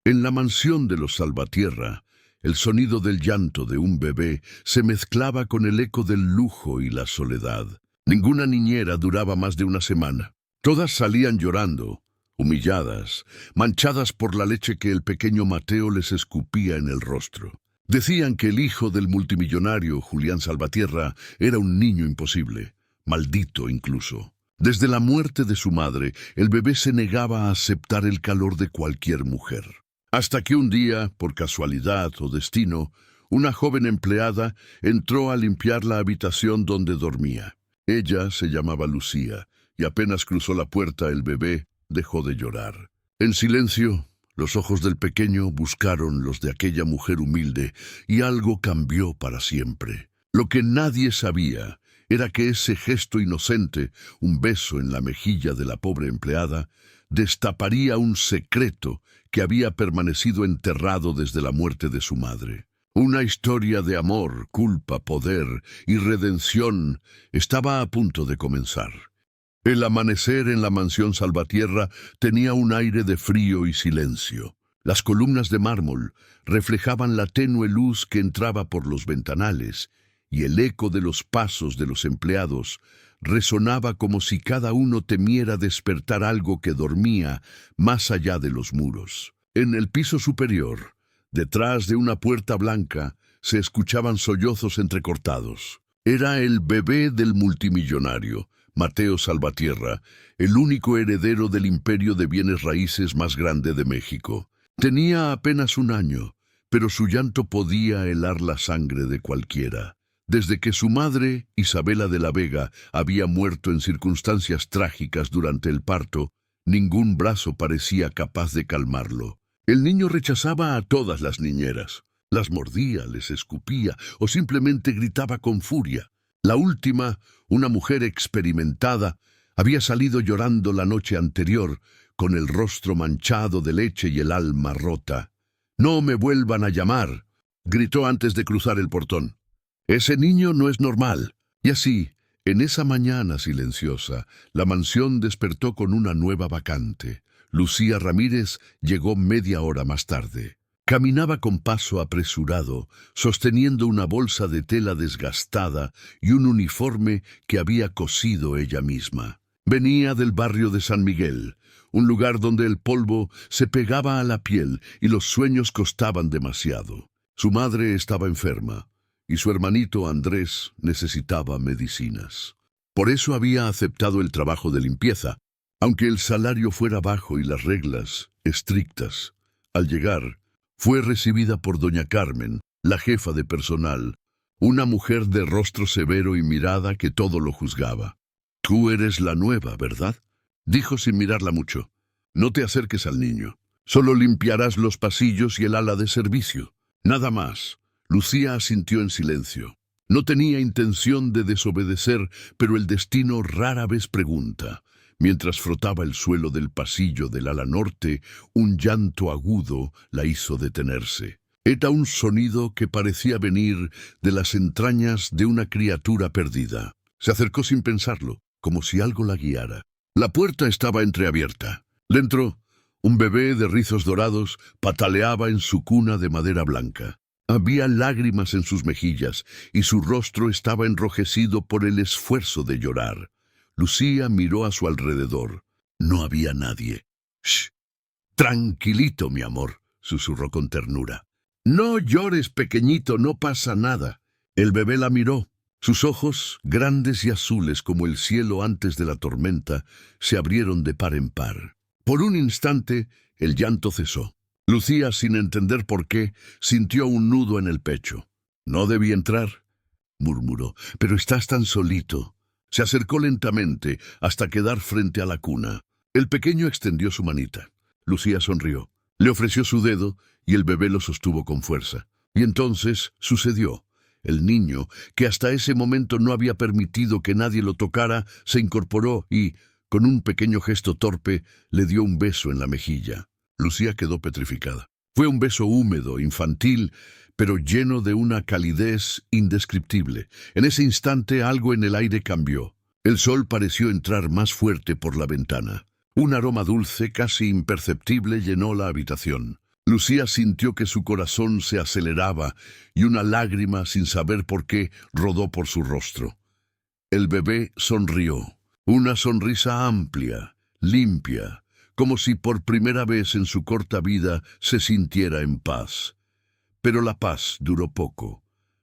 En la mansión de los Salvatierra, el sonido del llanto de un bebé se mezclaba con el eco del lujo y la soledad. Ninguna niñera duraba más de una semana. Todas salían llorando, humilladas, manchadas por la leche que el pequeño Mateo les escupía en el rostro. Decían que el hijo del multimillonario Julián Salvatierra era un niño imposible, maldito incluso. Desde la muerte de su madre, el bebé se negaba a aceptar el calor de cualquier mujer. Hasta que un día, por casualidad o destino, una joven empleada entró a limpiar la habitación donde dormía. Ella se llamaba Lucía, y apenas cruzó la puerta el bebé dejó de llorar. En silencio, los ojos del pequeño buscaron los de aquella mujer humilde, y algo cambió para siempre. Lo que nadie sabía era que ese gesto inocente, un beso en la mejilla de la pobre empleada, destaparía un secreto que había permanecido enterrado desde la muerte de su madre. Una historia de amor, culpa, poder y redención estaba a punto de comenzar. El amanecer en la mansión Salvatierra tenía un aire de frío y silencio. Las columnas de mármol reflejaban la tenue luz que entraba por los ventanales, y el eco de los pasos de los empleados resonaba como si cada uno temiera despertar algo que dormía más allá de los muros. En el piso superior, detrás de una puerta blanca, se escuchaban sollozos entrecortados. Era el bebé del multimillonario, Mateo Salvatierra, el único heredero del imperio de bienes raíces más grande de México. Tenía apenas un año, pero su llanto podía helar la sangre de cualquiera. Desde que su madre, Isabela de la Vega, había muerto en circunstancias trágicas durante el parto, ningún brazo parecía capaz de calmarlo. El niño rechazaba a todas las niñeras. Las mordía, les escupía o simplemente gritaba con furia. La última, una mujer experimentada, había salido llorando la noche anterior, con el rostro manchado de leche y el alma rota. «No me vuelvan a llamar», gritó antes de cruzar el portón. «Ese niño no es normal». Y así, en esa mañana silenciosa, la mansión despertó con una nueva vacante. Lucía Ramírez llegó media hora más tarde. Caminaba con paso apresurado, sosteniendo una bolsa de tela desgastada y un uniforme que había cosido ella misma. Venía del barrio de San Miguel, un lugar donde el polvo se pegaba a la piel y los sueños costaban demasiado. Su madre estaba enferma, y su hermanito Andrés necesitaba medicinas. Por eso había aceptado el trabajo de limpieza, aunque el salario fuera bajo y las reglas estrictas. Al llegar, fue recibida por doña Carmen, la jefa de personal, una mujer de rostro severo y mirada que todo lo juzgaba. «Tú eres la nueva, ¿verdad?», dijo sin mirarla mucho. «No te acerques al niño. Solo limpiarás los pasillos y el ala de servicio. Nada más». Lucía asintió en silencio. No tenía intención de desobedecer, pero el destino rara vez pregunta. Mientras frotaba el suelo del pasillo del ala norte, un llanto agudo la hizo detenerse. Era un sonido que parecía venir de las entrañas de una criatura perdida. Se acercó sin pensarlo, como si algo la guiara. La puerta estaba entreabierta. Dentro, un bebé de rizos dorados pataleaba en su cuna de madera blanca. Había lágrimas en sus mejillas y su rostro estaba enrojecido por el esfuerzo de llorar. Lucía miró a su alrededor. No había nadie. «Shh. Tranquilito, mi amor», susurró con ternura. «No llores, pequeñito, no pasa nada». El bebé la miró. Sus ojos, grandes y azules como el cielo antes de la tormenta, se abrieron de par en par. Por un instante, el llanto cesó. Lucía, sin entender por qué, sintió un nudo en el pecho. «No debí entrar», murmuró, «pero estás tan solito». Se acercó lentamente hasta quedar frente a la cuna. El pequeño extendió su manita. Lucía sonrió. Le ofreció su dedo y el bebé lo sostuvo con fuerza. Y entonces sucedió. El niño, que hasta ese momento no había permitido que nadie lo tocara, se incorporó y, con un pequeño gesto torpe, le dio un beso en la mejilla. Lucía quedó petrificada. Fue un beso húmedo, infantil, pero lleno de una calidez indescriptible. En ese instante algo en el aire cambió. El sol pareció entrar más fuerte por la ventana. Un aroma dulce, casi imperceptible, llenó la habitación. Lucía sintió que su corazón se aceleraba y una lágrima, sin saber por qué, rodó por su rostro. El bebé sonrió, una sonrisa amplia, limpia, como si por primera vez en su corta vida se sintiera en paz. Pero la paz duró poco.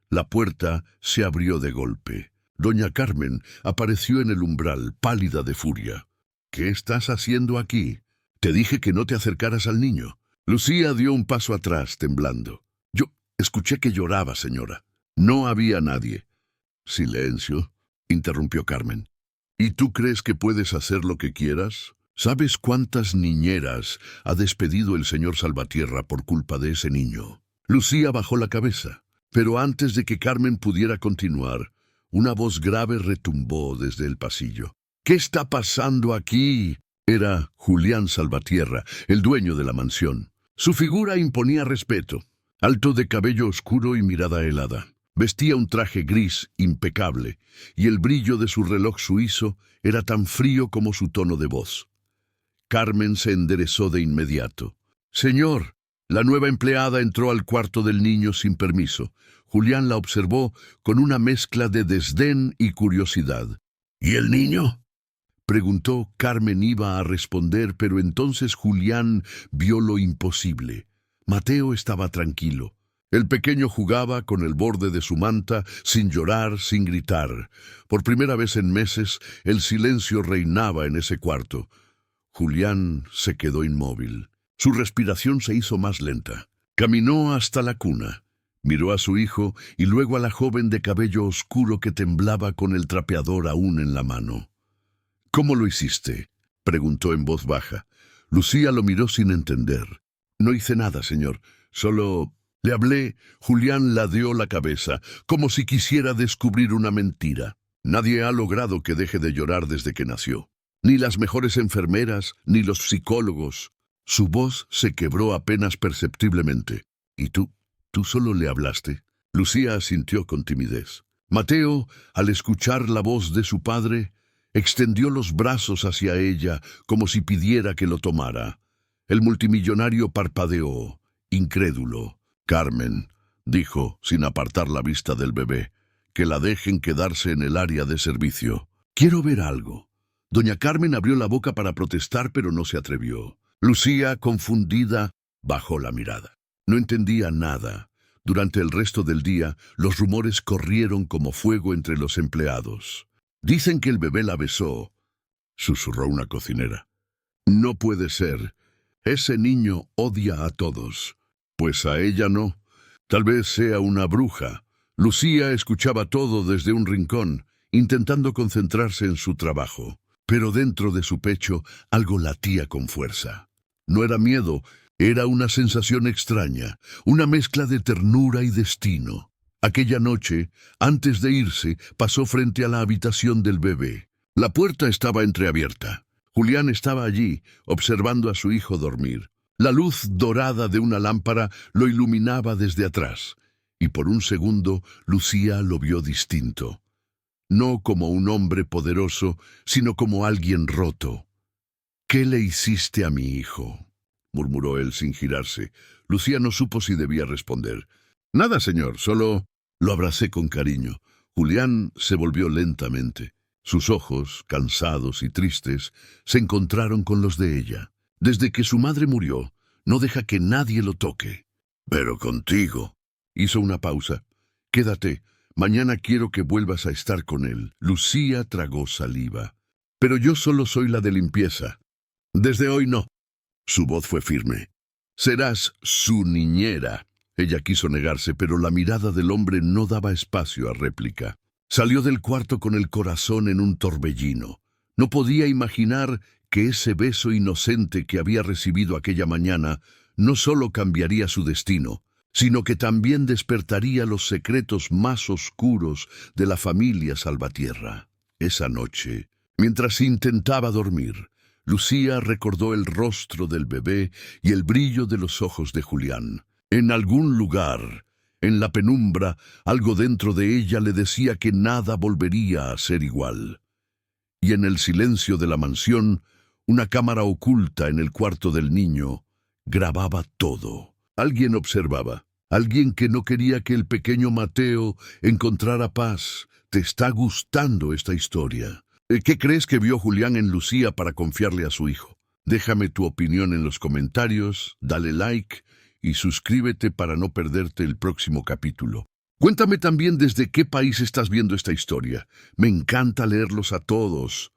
La puerta se abrió de golpe. Doña Carmen apareció en el umbral, pálida de furia. «¿Qué estás haciendo aquí? Te dije que no te acercaras al niño». Lucía dio un paso atrás, temblando. «Yo escuché que lloraba, señora. No había nadie». «Silencio», interrumpió Carmen. «¿Y tú crees que puedes hacer lo que quieras? ¿Sabes cuántas niñeras ha despedido el señor Salvatierra por culpa de ese niño?» Lucía bajó la cabeza, pero antes de que Carmen pudiera continuar, una voz grave retumbó desde el pasillo. «¿Qué está pasando aquí?» Era Julián Salvatierra, el dueño de la mansión. Su figura imponía respeto, alto de cabello oscuro y mirada helada. Vestía un traje gris impecable, y el brillo de su reloj suizo era tan frío como su tono de voz. Carmen se enderezó de inmediato. «Señor». La nueva empleada entró al cuarto del niño sin permiso. Julián la observó con una mezcla de desdén y curiosidad. «¿Y el niño?», preguntó. Carmen iba a responder, pero entonces Julián vio lo imposible. Mateo estaba tranquilo. El pequeño jugaba con el borde de su manta, sin llorar, sin gritar. Por primera vez en meses, el silencio reinaba en ese cuarto. Julián se quedó inmóvil. Su respiración se hizo más lenta. Caminó hasta la cuna. Miró a su hijo y luego a la joven de cabello oscuro que temblaba con el trapeador aún en la mano. «¿Cómo lo hiciste?», preguntó en voz baja. Lucía lo miró sin entender. «No hice nada, señor. Solo le hablé». Julián ladeó la cabeza, como si quisiera descubrir una mentira. «Nadie ha logrado que deje de llorar desde que nació. Ni las mejores enfermeras, ni los psicólogos». Su voz se quebró apenas perceptiblemente. «¿Y tú solo le hablaste?». Lucía asintió con timidez. Mateo, al escuchar la voz de su padre, extendió los brazos hacia ella como si pidiera que lo tomara. El multimillonario parpadeó, incrédulo. «Carmen», dijo, sin apartar la vista del bebé, «que la dejen quedarse en el área de servicio. Quiero ver algo». Doña Carmen abrió la boca para protestar, pero no se atrevió. Lucía, confundida, bajó la mirada. No entendía nada. Durante el resto del día, los rumores corrieron como fuego entre los empleados. «Dicen que el bebé la besó», susurró una cocinera. «No puede ser. Ese niño odia a todos». «Pues a ella no. Tal vez sea una bruja». Lucía escuchaba todo desde un rincón, intentando concentrarse en su trabajo. Pero dentro de su pecho algo latía con fuerza. No era miedo, era una sensación extraña, una mezcla de ternura y destino. Aquella noche, antes de irse, pasó frente a la habitación del bebé. La puerta estaba entreabierta. Julián estaba allí, observando a su hijo dormir. La luz dorada de una lámpara lo iluminaba desde atrás, y por un segundo Lucía lo vio distinto. No como un hombre poderoso, sino como alguien roto. «¿Qué le hiciste a mi hijo?», murmuró él sin girarse. Lucía no supo si debía responder. «Nada, señor, solo…». Lo abracé con cariño. Julián se volvió lentamente. Sus ojos, cansados y tristes, se encontraron con los de ella. Desde que su madre murió, no deja que nadie lo toque. «Pero contigo…». Hizo una pausa. «Quédate. Mañana quiero que vuelvas a estar con él». Lucía tragó saliva. «Pero yo solo soy la de limpieza. Desde hoy no». Su voz fue firme. «Serás su niñera». Ella quiso negarse, pero la mirada del hombre no daba espacio a réplica. Salió del cuarto con el corazón en un torbellino. No podía imaginar que ese beso inocente que había recibido aquella mañana no solo cambiaría su destino, sino que también despertaría los secretos más oscuros de la familia Salvatierra. Esa noche, mientras intentaba dormir, Lucía recordó el rostro del bebé y el brillo de los ojos de Julián. En algún lugar, en la penumbra, algo dentro de ella le decía que nada volvería a ser igual. Y en el silencio de la mansión, una cámara oculta en el cuarto del niño grababa todo. Alguien observaba. Alguien que no quería que el pequeño Mateo encontrara paz. ¿Te está gustando esta historia? ¿Qué crees que vio Julián en Lucía para confiarle a su hijo? Déjame tu opinión en los comentarios, dale like y suscríbete para no perderte el próximo capítulo. Cuéntame también desde qué país estás viendo esta historia. Me encanta leerlos a todos.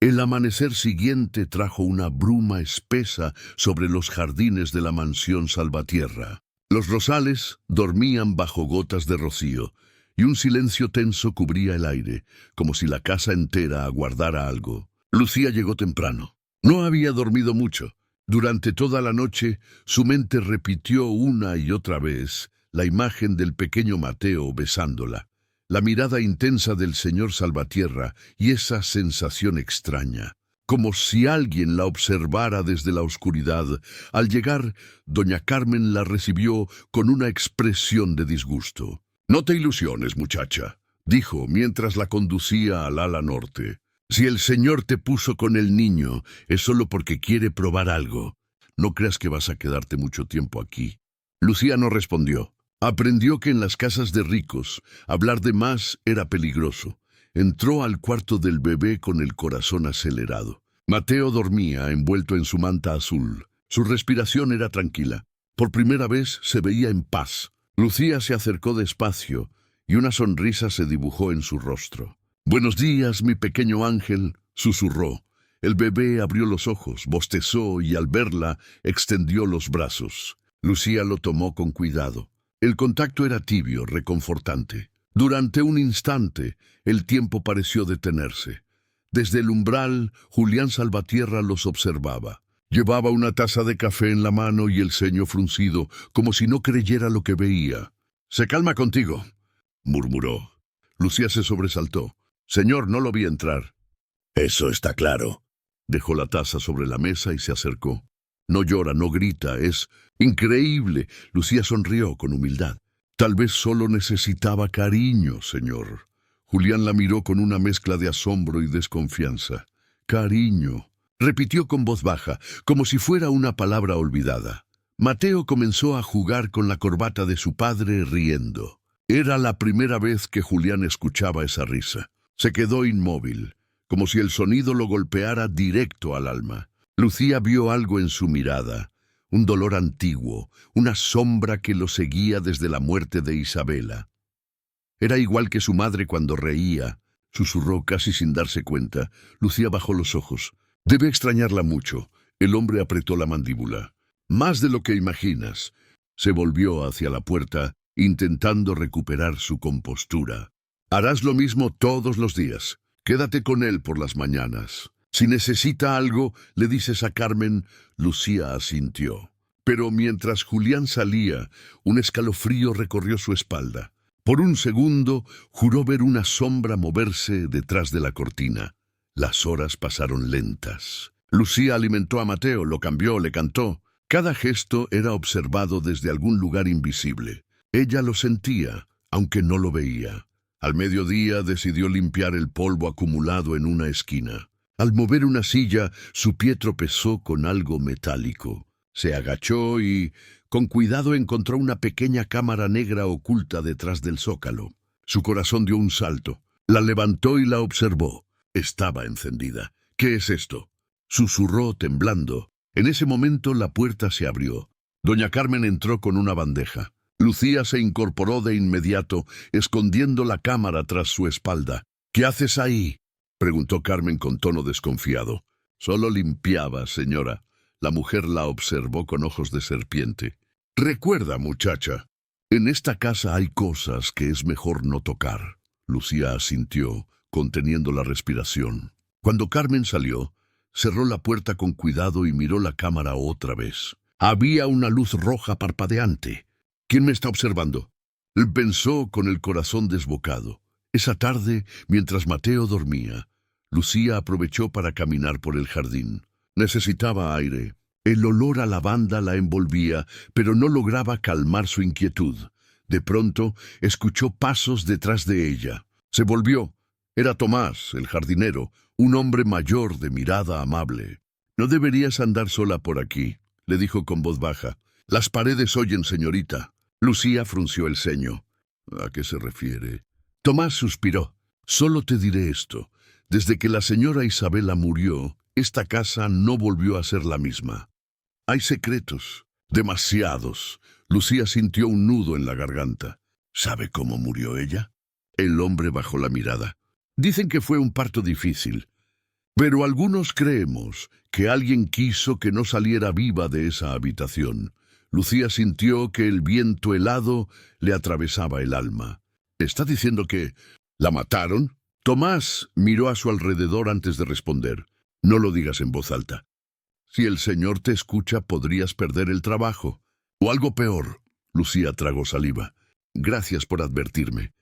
El amanecer siguiente trajo una bruma espesa sobre los jardines de la mansión Salvatierra. Los rosales dormían bajo gotas de rocío, y un silencio tenso cubría el aire, como si la casa entera aguardara algo. Lucía llegó temprano. No había dormido mucho. Durante toda la noche, su mente repitió una y otra vez la imagen del pequeño Mateo besándola, la mirada intensa del señor Salvatierra y esa sensación extraña, como si alguien la observara desde la oscuridad. Al llegar, doña Carmen la recibió con una expresión de disgusto. «No te ilusiones, muchacha», dijo mientras la conducía al ala norte. «Si el señor te puso con el niño, es solo porque quiere probar algo. No creas que vas a quedarte mucho tiempo aquí». Lucía no respondió. Aprendió que en las casas de ricos, hablar de más era peligroso. Entró al cuarto del bebé con el corazón acelerado. Mateo dormía envuelto en su manta azul. Su respiración era tranquila. Por primera vez se veía en paz. Lucía se acercó despacio y una sonrisa se dibujó en su rostro. «Buenos días, mi pequeño ángel», susurró. El bebé abrió los ojos, bostezó y al verla extendió los brazos. Lucía lo tomó con cuidado. El contacto era tibio, reconfortante. Durante un instante, el tiempo pareció detenerse. Desde el umbral, Julián Salvatierra los observaba. Llevaba una taza de café en la mano y el ceño fruncido, como si no creyera lo que veía. «Se calma contigo», murmuró. Lucía se sobresaltó. «Señor, no lo vi entrar». «Eso está claro». Dejó la taza sobre la mesa y se acercó. «No llora, no grita, es increíble». Lucía sonrió con humildad. «Tal vez solo necesitaba cariño, señor». Julián la miró con una mezcla de asombro y desconfianza. «Cariño», repitió con voz baja, como si fuera una palabra olvidada. Mateo comenzó a jugar con la corbata de su padre riendo. Era la primera vez que Julián escuchaba esa risa. Se quedó inmóvil, como si el sonido lo golpeara directo al alma. Lucía vio algo en su mirada, un dolor antiguo, una sombra que lo seguía desde la muerte de Isabela. Era igual que su madre cuando reía, susurró casi sin darse cuenta. Lucía bajó los ojos. «Debe extrañarla mucho». El hombre apretó la mandíbula. «Más de lo que imaginas». Se volvió hacia la puerta, intentando recuperar su compostura. «Harás lo mismo todos los días. Quédate con él por las mañanas. Si necesita algo, le dices a Carmen». Lucía asintió. Pero mientras Julián salía, un escalofrío recorrió su espalda. Por un segundo, juró ver una sombra moverse detrás de la cortina. Las horas pasaron lentas. Lucía alimentó a Mateo, lo cambió, le cantó. Cada gesto era observado desde algún lugar invisible. Ella lo sentía, aunque no lo veía. Al mediodía decidió limpiar el polvo acumulado en una esquina. Al mover una silla, su pie tropezó con algo metálico. Se agachó y, con cuidado, encontró una pequeña cámara negra oculta detrás del zócalo. Su corazón dio un salto. La levantó y la observó. Estaba encendida. «¿Qué es esto?», susurró temblando. En ese momento la puerta se abrió. Doña Carmen entró con una bandeja. Lucía se incorporó de inmediato, escondiendo la cámara tras su espalda. «¿Qué haces ahí?», preguntó Carmen con tono desconfiado. «Solo limpiaba, señora». La mujer la observó con ojos de serpiente. «Recuerda, muchacha, en esta casa hay cosas que es mejor no tocar». Lucía asintió, conteniendo la respiración. Cuando Carmen salió, cerró la puerta con cuidado y miró la cámara otra vez. Había una luz roja parpadeante. «¿Quién me está observando?», pensó con el corazón desbocado. Esa tarde, mientras Mateo dormía, Lucía aprovechó para caminar por el jardín. Necesitaba aire. El olor a lavanda la envolvía, pero no lograba calmar su inquietud. De pronto, escuchó pasos detrás de ella. Se volvió. Era Tomás, el jardinero, un hombre mayor de mirada amable. «No deberías andar sola por aquí», le dijo con voz baja. Las paredes oyen, señorita. Lucía frunció el ceño. ¿A qué se refiere? Tomás suspiró. Solo te diré esto. Desde que la señora Isabela murió, esta casa no volvió a ser la misma. Hay secretos, demasiados. Lucía sintió un nudo en la garganta. ¿Sabe cómo murió ella? El hombre bajó la mirada. Dicen que fue un parto difícil, pero algunos creemos que alguien quiso que no saliera viva de esa habitación. Lucía sintió que el viento helado le atravesaba el alma. ¿Está diciendo que la mataron? Tomás miró a su alrededor antes de responder. No lo digas en voz alta. Si el señor te escucha, podrías perder el trabajo. O algo peor. Lucía tragó saliva. Gracias por advertirme.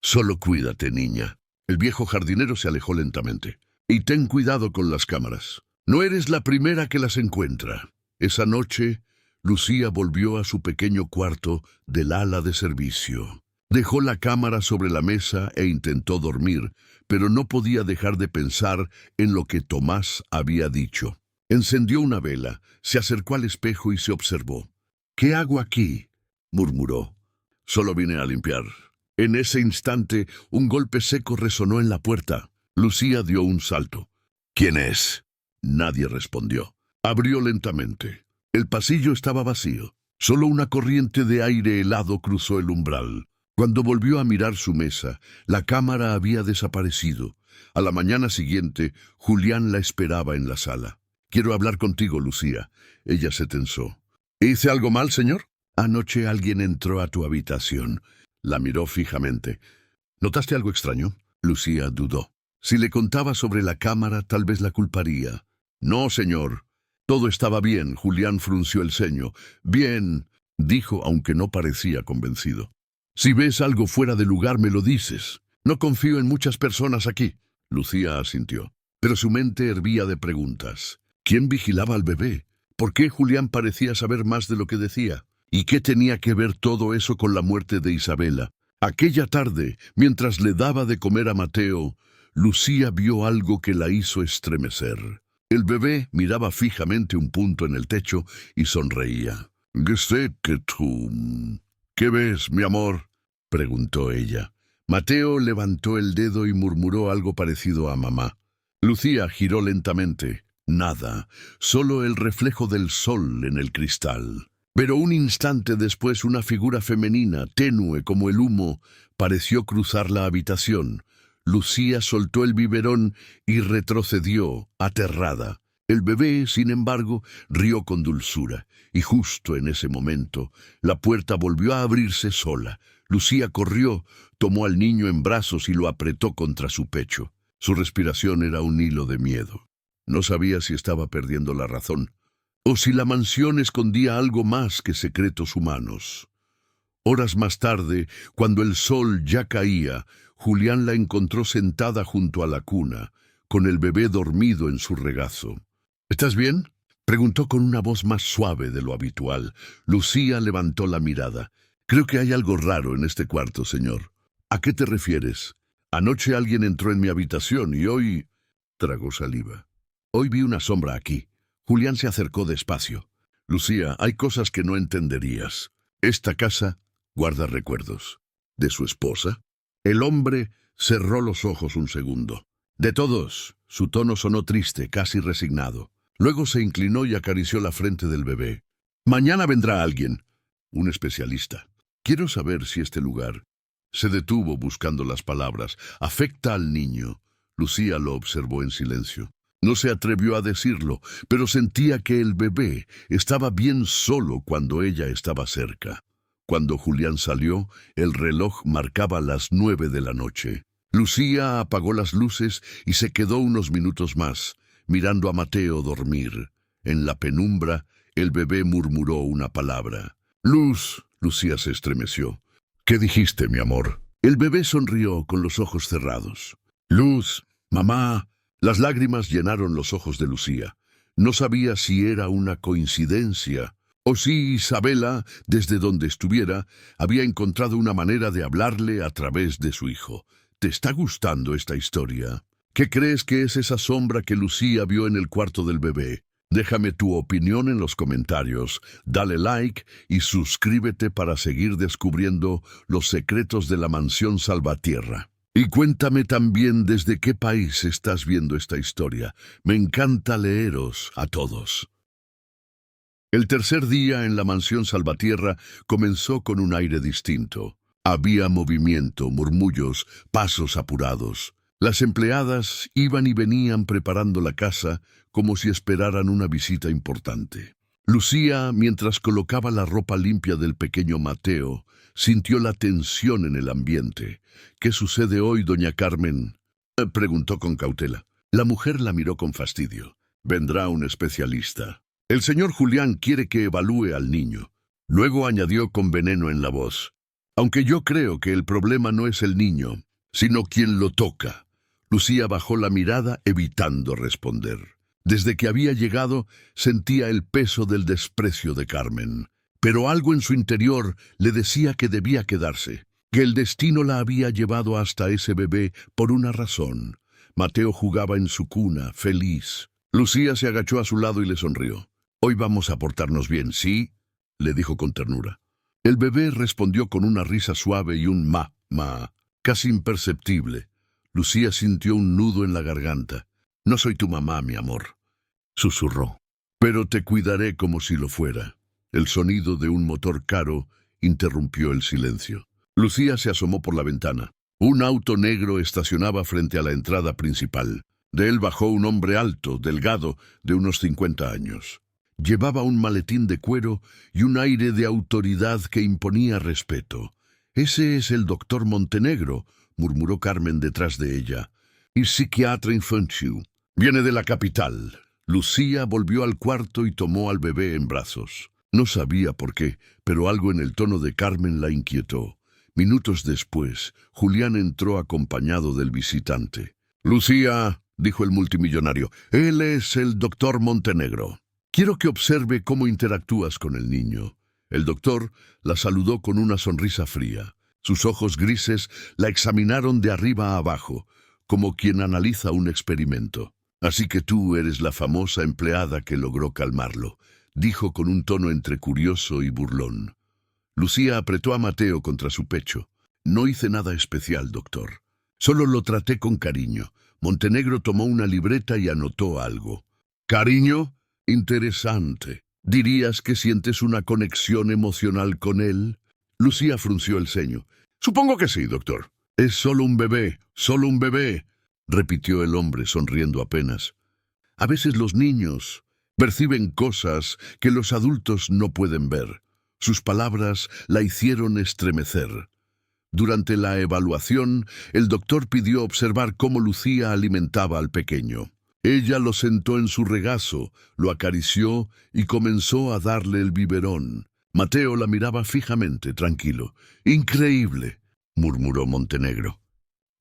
Solo cuídate, niña. El viejo jardinero se alejó lentamente. Y ten cuidado con las cámaras. No eres la primera que las encuentra. Esa noche, Lucía volvió a su pequeño cuarto del ala de servicio. Dejó la cámara sobre la mesa e intentó dormir, pero no podía dejar de pensar en lo que Tomás había dicho. Encendió una vela, se acercó al espejo y se observó. «¿Qué hago aquí?», murmuró. «Solo vine a limpiar». En ese instante, un golpe seco resonó en la puerta. Lucía dio un salto. «¿Quién es?». Nadie respondió. Abrió lentamente. El pasillo estaba vacío. Solo una corriente de aire helado cruzó el umbral. Cuando volvió a mirar su mesa, la cámara había desaparecido. A la mañana siguiente, Julián la esperaba en la sala. «Quiero hablar contigo, Lucía». Ella se tensó. «¿Hice algo mal, señor?». «Anoche alguien entró a tu habitación». La miró fijamente. «¿Notaste algo extraño?». Lucía dudó. Si le contaba sobre la cámara, tal vez la culparía. «No, señor». Todo estaba bien. Julián frunció el ceño. «Bien», dijo, aunque no parecía convencido. «Si ves algo fuera de lugar, me lo dices. No confío en muchas personas aquí». Lucía asintió. Pero su mente hervía de preguntas. ¿Quién vigilaba al bebé? ¿Por qué Julián parecía saber más de lo que decía? ¿Y qué tenía que ver todo eso con la muerte de Isabela? Aquella tarde, mientras le daba de comer a Mateo, Lucía vio algo que la hizo estremecer. El bebé miraba fijamente un punto en el techo y sonreía. «¿Qué ves, mi amor?», preguntó ella. Mateo levantó el dedo y murmuró algo parecido a mamá. Lucía giró lentamente. Nada, solo el reflejo del sol en el cristal. Pero un instante después una figura femenina, tenue como el humo, pareció cruzar la habitación. Lucía soltó el biberón y retrocedió, aterrada. El bebé, sin embargo, rió con dulzura, y justo en ese momento la puerta volvió a abrirse sola. Lucía corrió, tomó al niño en brazos y lo apretó contra su pecho. Su respiración era un hilo de miedo. No sabía si estaba perdiendo la razón, o si la mansión escondía algo más que secretos humanos. Horas más tarde, cuando el sol ya caía, Julián la encontró sentada junto a la cuna, con el bebé dormido en su regazo. «¿Estás bien?», preguntó con una voz más suave de lo habitual. Lucía levantó la mirada. «Creo que hay algo raro en este cuarto, señor». «¿A qué te refieres?». «Anoche alguien entró en mi habitación y hoy...». Tragó saliva. «Hoy vi una sombra aquí». Julián se acercó despacio. «Lucía, hay cosas que no entenderías. Esta casa guarda recuerdos». «¿De su esposa?». El hombre cerró los ojos un segundo. «De todos». Su tono sonó triste, casi resignado. Luego se inclinó y acarició la frente del bebé. «Mañana vendrá alguien». «Un especialista». «Quiero saber si este lugar...». Se detuvo buscando las palabras. «Afecta al niño». Lucía lo observó en silencio. No se atrevió a decirlo, pero sentía que el bebé estaba bien solo cuando ella estaba cerca. Cuando Julián salió, el reloj marcaba las 9 de la noche. Lucía apagó las luces y se quedó unos minutos más, mirando a Mateo dormir. En la penumbra, el bebé murmuró una palabra. «Luz». Lucía se estremeció. «¿Qué dijiste, mi amor?». El bebé sonrió con los ojos cerrados. «Luz, mamá». Las lágrimas llenaron los ojos de Lucía. No sabía si era una coincidencia o si Isabela, desde donde estuviera, había encontrado una manera de hablarle a través de su hijo. «¿Te está gustando esta historia? ¿Qué crees que es esa sombra que Lucía vio en el cuarto del bebé?». Déjame tu opinión en los comentarios, dale like y suscríbete para seguir descubriendo los secretos de la mansión Salvatierra. Y cuéntame también desde qué país estás viendo esta historia. Me encanta leeros a todos. El tercer día en la mansión Salvatierra comenzó con un aire distinto. Había movimiento, murmullos, pasos apurados. Las empleadas iban y venían preparando la casa como si esperaran una visita importante. Lucía, mientras colocaba la ropa limpia del pequeño Mateo, sintió la tensión en el ambiente. ¿Qué sucede hoy, doña Carmen?, preguntó con cautela. La mujer la miró con fastidio. Vendrá un especialista. El señor Julián quiere que evalúe al niño. Luego añadió con veneno en la voz. Aunque yo creo que el problema no es el niño, sino quien lo toca. Lucía bajó la mirada evitando responder. Desde que había llegado, sentía el peso del desprecio de Carmen. Pero algo en su interior le decía que debía quedarse, que el destino la había llevado hasta ese bebé por una razón. Mateo jugaba en su cuna, feliz. Lucía se agachó a su lado y le sonrió. «Hoy vamos a portarnos bien, ¿sí?», le dijo con ternura. El bebé respondió con una risa suave y un ma, casi imperceptible. Lucía sintió un nudo en la garganta. «No soy tu mamá, mi amor», susurró. «Pero te cuidaré como si lo fuera». El sonido de un motor caro interrumpió el silencio. Lucía se asomó por la ventana. Un auto negro estacionaba frente a la entrada principal. De él bajó un hombre alto, delgado, de unos 50 años. Llevaba un maletín de cuero y un aire de autoridad que imponía respeto. «Ese es el doctor Montenegro», murmuró Carmen detrás de ella. «Y psiquiatra infantil. Viene de la capital». Lucía volvió al cuarto y tomó al bebé en brazos. No sabía por qué, pero algo en el tono de Carmen la inquietó. Minutos después, Julián entró acompañado del visitante. «Lucía», dijo el multimillonario, «él es el doctor Montenegro. Quiero que observe cómo interactúas con el niño». El doctor la saludó con una sonrisa fría. Sus ojos grises la examinaron de arriba a abajo, como quien analiza un experimento. «Así que tú eres la famosa empleada que logró calmarlo», dijo con un tono entre curioso y burlón. Lucía apretó a Mateo contra su pecho. «No hice nada especial, doctor. Solo lo traté con cariño». Montenegro tomó una libreta y anotó algo. «¿Cariño? Interesante. ¿Dirías que sientes una conexión emocional con él?» Lucía frunció el ceño. «Supongo que sí, doctor». «Es solo un bebé», repitió el hombre sonriendo apenas. «A veces los niños perciben cosas que los adultos no pueden ver». Sus palabras la hicieron estremecer. Durante la evaluación, el doctor pidió observar cómo Lucía alimentaba al pequeño. Ella lo sentó en su regazo, lo acarició y comenzó a darle el biberón. Mateo la miraba fijamente, tranquilo. «Increíble», murmuró Montenegro.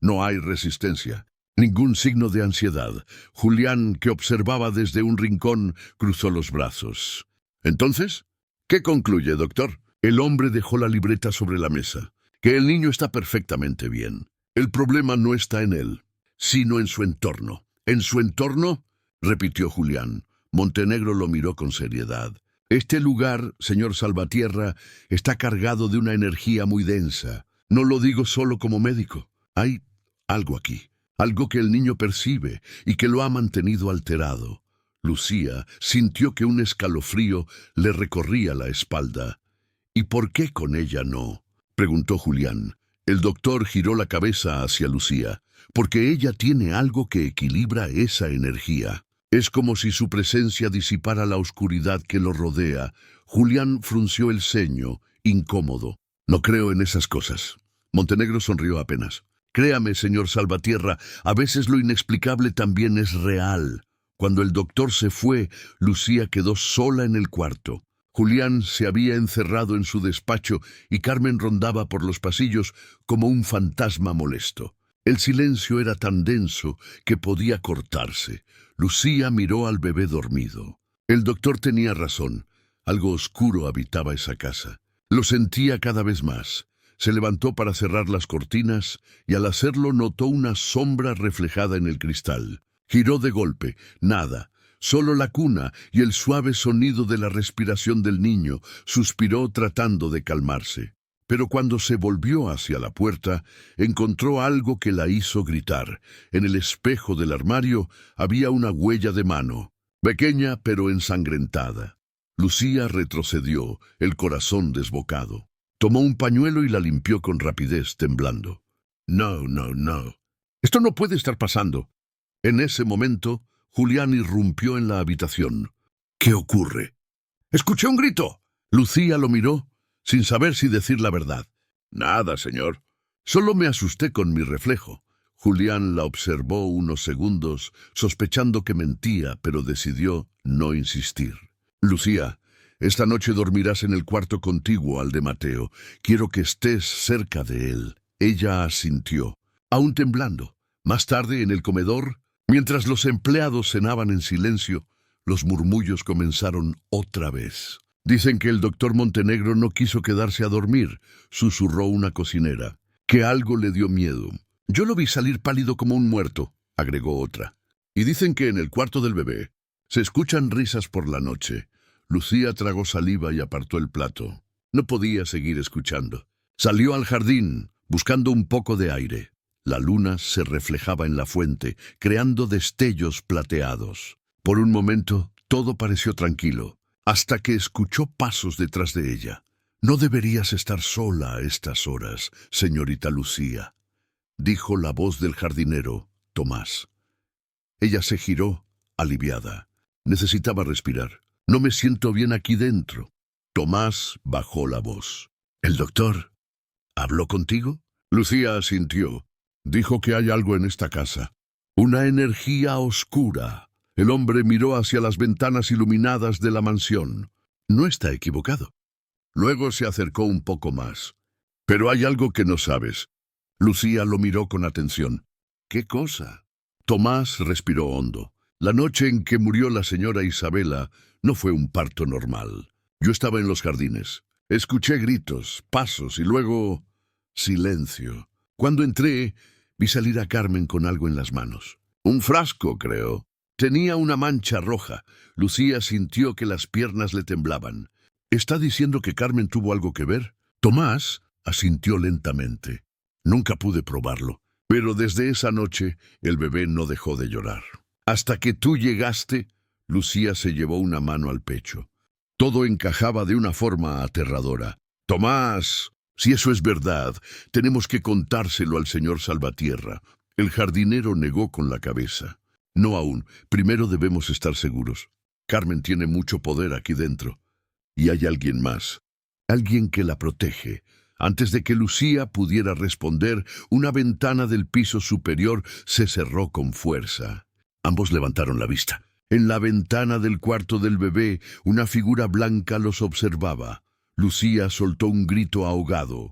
«No hay resistencia, ningún signo de ansiedad». Julián, que observaba desde un rincón, cruzó los brazos. «¿Entonces? ¿Qué concluye, doctor?» El hombre dejó la libreta sobre la mesa. «Que el niño está perfectamente bien. El problema no está en él, sino en su entorno». «¿En su entorno?», repitió Julián. Montenegro lo miró con seriedad. «Este lugar, señor Salvatierra, está cargado de una energía muy densa. No lo digo solo como médico. Hay algo aquí, algo que el niño percibe y que lo ha mantenido alterado». Lucía sintió que un escalofrío le recorría la espalda. «¿Y por qué con ella no?», preguntó Julián. El doctor giró la cabeza hacia Lucía. «Porque ella tiene algo que equilibra esa energía. Es como si su presencia disipara la oscuridad que lo rodea». Julián frunció el ceño, incómodo. «No creo en esas cosas». Montenegro sonrió apenas. «Créame, señor Salvatierra, a veces lo inexplicable también es real». Cuando el doctor se fue, Lucía quedó sola en el cuarto. Julián se había encerrado en su despacho y Carmen rondaba por los pasillos como un fantasma molesto. El silencio era tan denso que podía cortarse. Lucía miró al bebé dormido. El doctor tenía razón. Algo oscuro habitaba esa casa. Lo sentía cada vez más. Se levantó para cerrar las cortinas y al hacerlo notó una sombra reflejada en el cristal. Giró de golpe. Nada. Solo la cuna y el suave sonido de la respiración del niño. Suspiró tratando de calmarse. Pero cuando se volvió hacia la puerta, encontró algo que la hizo gritar. En el espejo del armario había una huella de mano, pequeña pero ensangrentada. Lucía retrocedió, el corazón desbocado. Tomó un pañuelo y la limpió con rapidez, temblando. No, no, no. Esto no puede estar pasando. En ese momento, Julián irrumpió en la habitación. ¿Qué ocurre? ¡Escuché un grito! Lucía lo miró, sin saber si decir la verdad. Nada, señor. Solo me asusté con mi reflejo. Julián la observó unos segundos, sospechando que mentía, pero decidió no insistir. Lucía, esta noche dormirás en el cuarto contiguo al de Mateo. Quiero que estés cerca de él. Ella asintió, aún temblando. Más tarde, en el comedor, mientras los empleados cenaban en silencio, los murmullos comenzaron otra vez. Dicen que el doctor Montenegro no quiso quedarse a dormir, susurró una cocinera, que algo le dio miedo. Yo lo vi salir pálido como un muerto, agregó otra. Y dicen que en el cuarto del bebé se escuchan risas por la noche. Lucía tragó saliva y apartó el plato. No podía seguir escuchando. Salió al jardín, buscando un poco de aire. La luna se reflejaba en la fuente, creando destellos plateados. Por un momento, todo pareció tranquilo, hasta que escuchó pasos detrás de ella. No deberías estar sola a estas horas, señorita Lucía, dijo la voz del jardinero, Tomás. Ella se giró, aliviada. Necesitaba respirar. No me siento bien aquí dentro. Tomás bajó la voz. ¿El doctor habló contigo? Lucía asintió. Dijo que hay algo en esta casa. Una energía oscura. El hombre miró hacia las ventanas iluminadas de la mansión. No está equivocado. Luego se acercó un poco más. Pero hay algo que no sabes. Lucía lo miró con atención. ¿Qué cosa? Tomás respiró hondo. La noche en que murió la señora Isabela no fue un parto normal. Yo estaba en los jardines. Escuché gritos, pasos y luego silencio. Cuando entré, vi salir a Carmen con algo en las manos. Un frasco, creo. Tenía una mancha roja. Lucía sintió que las piernas le temblaban. ¿Está diciendo que Carmen tuvo algo que ver? Tomás asintió lentamente. Nunca pude probarlo, pero desde esa noche el bebé no dejó de llorar. Hasta que tú llegaste, Lucía se llevó una mano al pecho. Todo encajaba de una forma aterradora. Tomás, si eso es verdad, tenemos que contárselo al señor Salvatierra. El jardinero negó con la cabeza. No aún, primero debemos estar seguros. Carmen tiene mucho poder aquí dentro. Y hay alguien más, alguien que la protege. Antes de que Lucía pudiera responder, una ventana del piso superior se cerró con fuerza. Ambos levantaron la vista. En la ventana del cuarto del bebé, una figura blanca los observaba. Lucía soltó un grito ahogado.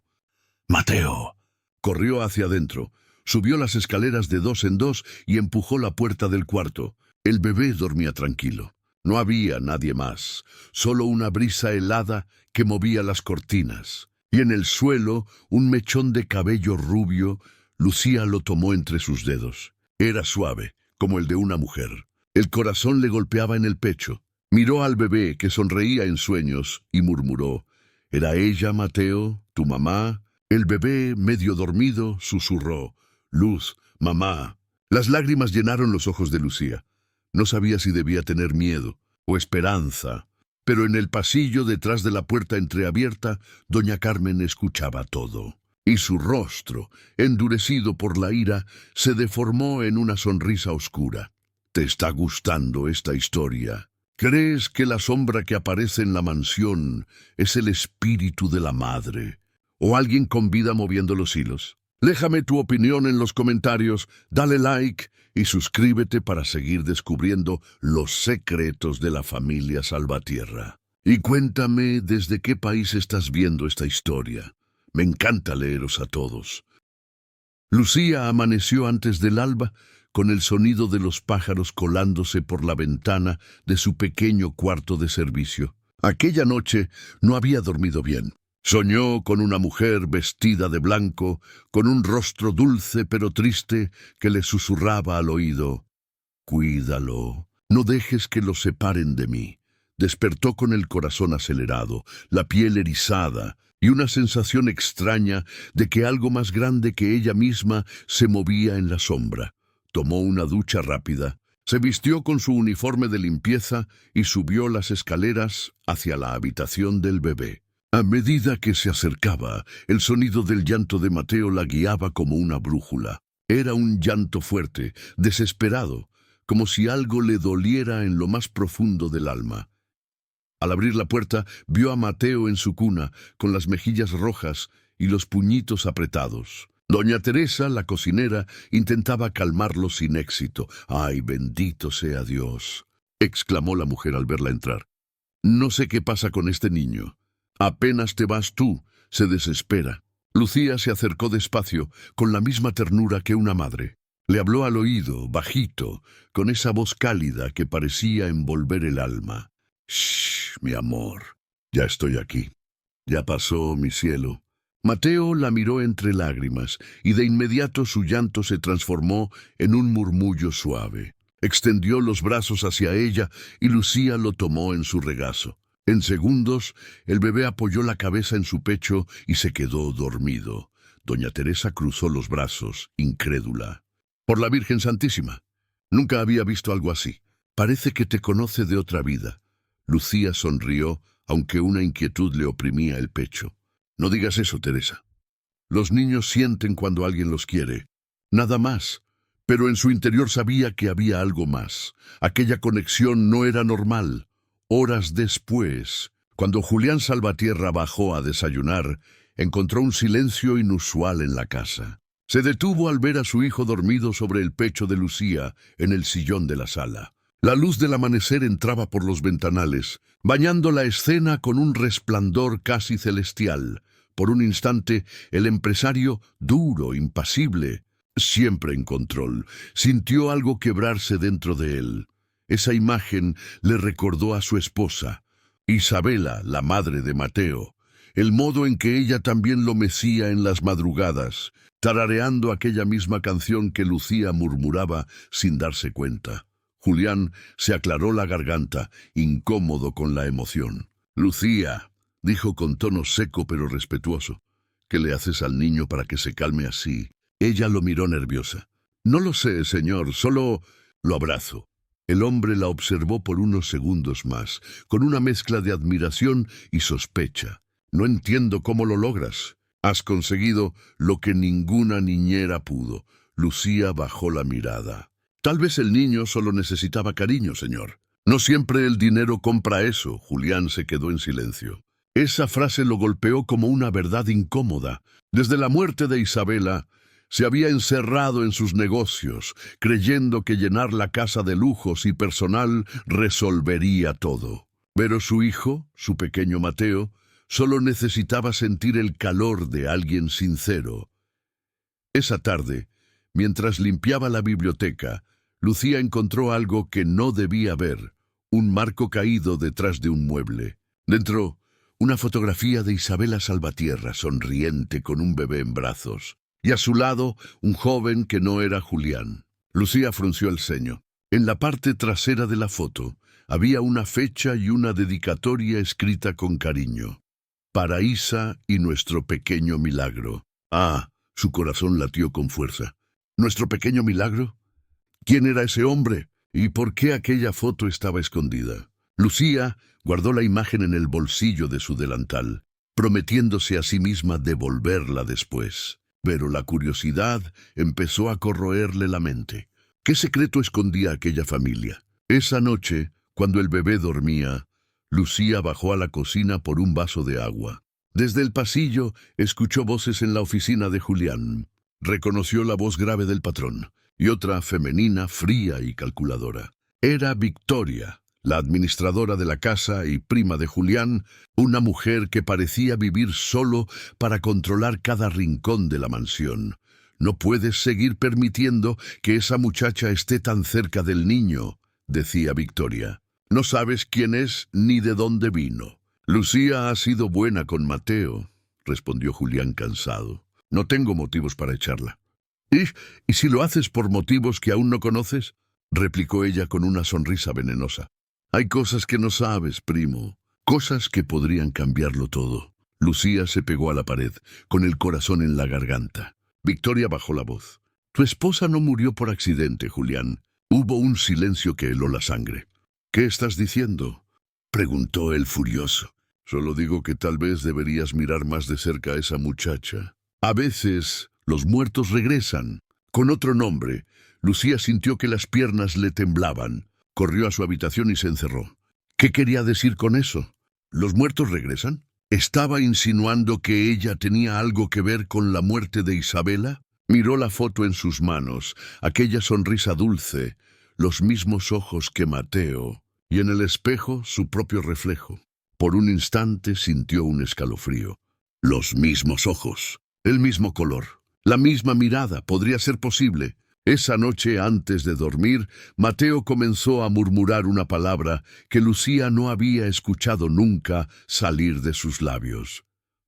¡Mateo! Corrió hacia adentro, subió las escaleras de dos en dos y empujó la puerta del cuarto. El bebé dormía tranquilo. No había nadie más, solo una brisa helada que movía las cortinas. Y en el suelo, un mechón de cabello rubio. Lucía lo tomó entre sus dedos. Era suave, como el de una mujer. El corazón le golpeaba en el pecho. Miró al bebé, que sonreía en sueños, y murmuró, «¿Era ella, Mateo, tu mamá?» El bebé, medio dormido, susurró, «Luz, mamá». Las lágrimas llenaron los ojos de Lucía. No sabía si debía tener miedo o esperanza, pero en el pasillo detrás de la puerta entreabierta, doña Carmen escuchaba todo. Y su rostro, endurecido por la ira, se deformó en una sonrisa oscura. ¿Te está gustando esta historia? ¿Crees que la sombra que aparece en la mansión es el espíritu de la madre? ¿O alguien con vida moviendo los hilos? Déjame tu opinión en los comentarios, dale like y suscríbete para seguir descubriendo los secretos de la familia Salvatierra. Y cuéntame desde qué país estás viendo esta historia. Me encanta leeros a todos. Lucía amaneció antes del alba con el sonido de los pájaros colándose por la ventana de su pequeño cuarto de servicio. Aquella noche no había dormido bien. Soñó con una mujer vestida de blanco, con un rostro dulce pero triste que le susurraba al oído, «Cuídalo, No dejes que los separen de mí. Despertó con el corazón acelerado, la piel erizada y una sensación extraña de que algo más grande que ella misma se movía en la sombra. Tomó una ducha rápida, se vistió con su uniforme de limpieza y subió las escaleras hacia la habitación del bebé. A medida que se acercaba, el sonido del llanto de Mateo la guiaba como una brújula. Era un llanto fuerte, desesperado, como si algo le doliera en lo más profundo del alma. Al abrir la puerta, vio a Mateo en su cuna, con las mejillas rojas y los puñitos apretados. Doña Teresa, la cocinera, intentaba calmarlo sin éxito. «¡Ay, bendito sea Dios!», exclamó la mujer al verla entrar. «No sé qué pasa con este niño. Apenas te vas tú, se desespera». Lucía se acercó despacio, con la misma ternura que una madre. Le habló al oído, bajito, con esa voz cálida que parecía envolver el alma. «Shh, mi amor, ya estoy aquí. Ya pasó, mi cielo». Mateo la miró entre lágrimas, y de inmediato su llanto se transformó en un murmullo suave. Extendió los brazos hacia ella, y Lucía lo tomó en su regazo. En segundos, el bebé apoyó la cabeza en su pecho y se quedó dormido. Doña Teresa cruzó los brazos, incrédula. «Por la Virgen Santísima, nunca había visto algo así. Parece que te conoce de otra vida». Lucía sonrió, aunque una inquietud le oprimía el pecho. «No digas eso, Teresa. Los niños sienten cuando alguien los quiere. Nada más». Pero en su interior sabía que había algo más. Aquella conexión no era normal. Horas después, cuando Julián Salvatierra bajó a desayunar, encontró un silencio inusual en la casa. Se detuvo al ver a su hijo dormido sobre el pecho de Lucía en el sillón de la sala. La luz del amanecer entraba por los ventanales, bañando la escena con un resplandor casi celestial. Por un instante, el empresario, duro, impasible, siempre en control, sintió algo quebrarse dentro de él. Esa imagen le recordó a su esposa, Isabela, la madre de Mateo, el modo en que ella también lo mecía en las madrugadas, tarareando aquella misma canción que Lucía murmuraba sin darse cuenta. Julián se aclaró la garganta, incómodo con la emoción. «Lucía», dijo con tono seco pero respetuoso, «¿qué le haces al niño para que se calme así?». Ella lo miró nerviosa. «No lo sé, señor, solo lo abrazo». El hombre la observó por unos segundos más, con una mezcla de admiración y sospecha. «No entiendo cómo lo logras. Has conseguido lo que ninguna niñera pudo». Lucía bajó la mirada. «Tal vez el niño solo necesitaba cariño, señor. No siempre el dinero compra eso». Julián se quedó en silencio. Esa frase lo golpeó como una verdad incómoda. Desde la muerte de Isabela, se había encerrado en sus negocios, creyendo que llenar la casa de lujos y personal resolvería todo. Pero su hijo, su pequeño Mateo, solo necesitaba sentir el calor de alguien sincero. Esa tarde, mientras limpiaba la biblioteca, Lucía encontró algo que no debía ver, un marco caído detrás de un mueble. Dentro, una fotografía de Isabela Salvatierra, sonriente con un bebé en brazos. Y a su lado, un joven que no era Julián. Lucía frunció el ceño. En la parte trasera de la foto había una fecha y una dedicatoria escrita con cariño. «Para Isa y nuestro pequeño milagro». Ah, su corazón latió con fuerza. ¿Nuestro pequeño milagro? ¿Quién era ese hombre? ¿Y por qué aquella foto estaba escondida? Lucía guardó la imagen en el bolsillo de su delantal, prometiéndose a sí misma devolverla después. Pero la curiosidad empezó a corroerle la mente. ¿Qué secreto escondía aquella familia? Esa noche, cuando el bebé dormía, Lucía bajó a la cocina por un vaso de agua. Desde el pasillo escuchó voces en la oficina de Julián. Reconoció la voz grave del patrón y otra femenina, fría y calculadora. Era Victoria, la administradora de la casa y prima de Julián, una mujer que parecía vivir solo para controlar cada rincón de la mansión. «No puedes seguir permitiendo que esa muchacha esté tan cerca del niño», decía Victoria. «No sabes quién es ni de dónde vino». «Lucía ha sido buena con Mateo», respondió Julián cansado. «No tengo motivos para echarla». ¿Y si lo haces por motivos que aún no conoces? replicó ella con una sonrisa venenosa. Hay cosas que no sabes, primo, cosas que podrían cambiarlo todo. Lucía se pegó a la pared, con el corazón en la garganta. Victoria bajó la voz. Tu esposa no murió por accidente, Julián. Hubo un silencio que heló la sangre. ¿Qué estás diciendo?, preguntó él furioso. Solo digo que tal vez deberías mirar más de cerca a esa muchacha. A veces los muertos regresan. Con otro nombre, Lucía sintió que las piernas le temblaban. Corrió a su habitación y se encerró. ¿Qué quería decir con eso? ¿Los muertos regresan? ¿Estaba insinuando que ella tenía algo que ver con la muerte de Isabela? Miró la foto en sus manos, aquella sonrisa dulce, los mismos ojos que Mateo, y en el espejo su propio reflejo. Por un instante sintió un escalofrío. Los mismos ojos, el mismo color, la misma mirada, podría ser posible. Esa noche, antes de dormir, Mateo comenzó a murmurar una palabra que Lucía no había escuchado nunca salir de sus labios.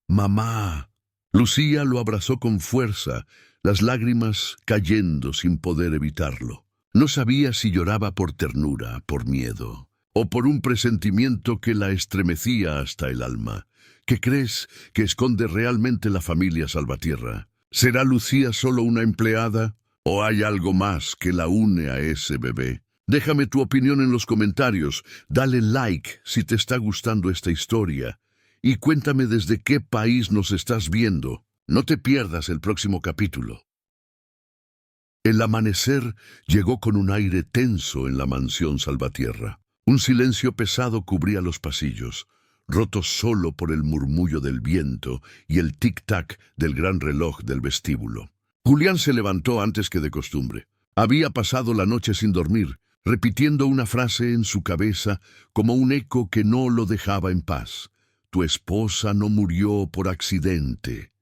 «Mamá». Lucía lo abrazó con fuerza, las lágrimas cayendo sin poder evitarlo. No sabía si lloraba por ternura, por miedo, o por un presentimiento que la estremecía hasta el alma. ¿Qué crees que esconde realmente la familia Salvatierra? ¿Será Lucía solo una empleada? ¿O hay algo más que la une a ese bebé? Déjame tu opinión en los comentarios, dale like si te está gustando esta historia y cuéntame desde qué país nos estás viendo. No te pierdas el próximo capítulo. El amanecer llegó con un aire tenso en la mansión Salvatierra. Un silencio pesado cubría los pasillos, roto solo por el murmullo del viento y el tic-tac del gran reloj del vestíbulo. Julián se levantó antes que de costumbre. Había pasado la noche sin dormir, repitiendo una frase en su cabeza como un eco que no lo dejaba en paz. Tu esposa no murió por accidente.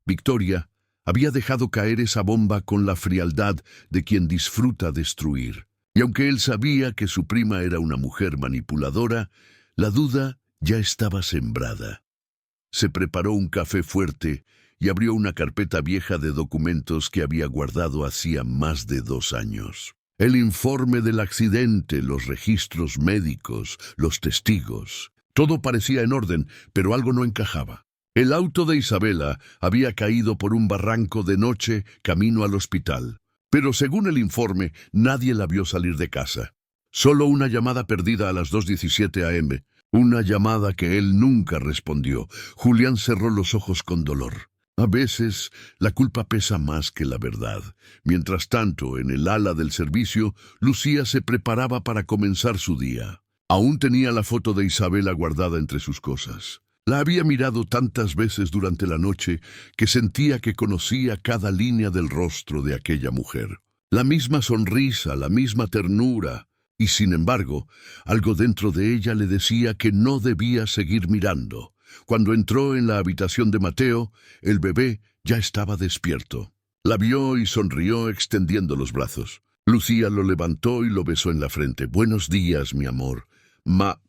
Victoria había dejado caer esa bomba con la frialdad de quien disfruta destruir. Y aunque él sabía que su prima era una mujer manipuladora, la duda ya estaba sembrada. Se preparó un café fuerte y abrió una carpeta vieja de documentos que había guardado hacía más de 2 años. El informe del accidente, los registros médicos, los testigos. Todo parecía en orden, pero algo no encajaba. El auto de Isabela había caído por un barranco de noche camino al hospital. Pero según el informe, nadie la vio salir de casa. Solo una llamada perdida a las 2:17 a.m., una llamada que él nunca respondió. Julián cerró los ojos con dolor. A veces, la culpa pesa más que la verdad. Mientras tanto, en el ala del servicio, Lucía se preparaba para comenzar su día. Aún tenía la foto de Isabela guardada entre sus cosas. La había mirado tantas veces durante la noche que sentía que conocía cada línea del rostro de aquella mujer. La misma sonrisa, la misma ternura, y sin embargo, algo dentro de ella le decía que no debía seguir mirando. Cuando entró en la habitación de Mateo, el bebé ya estaba despierto. La vio y sonrió extendiendo los brazos. Lucía lo levantó y lo besó en la frente. «Buenos días, mi amor». Ma,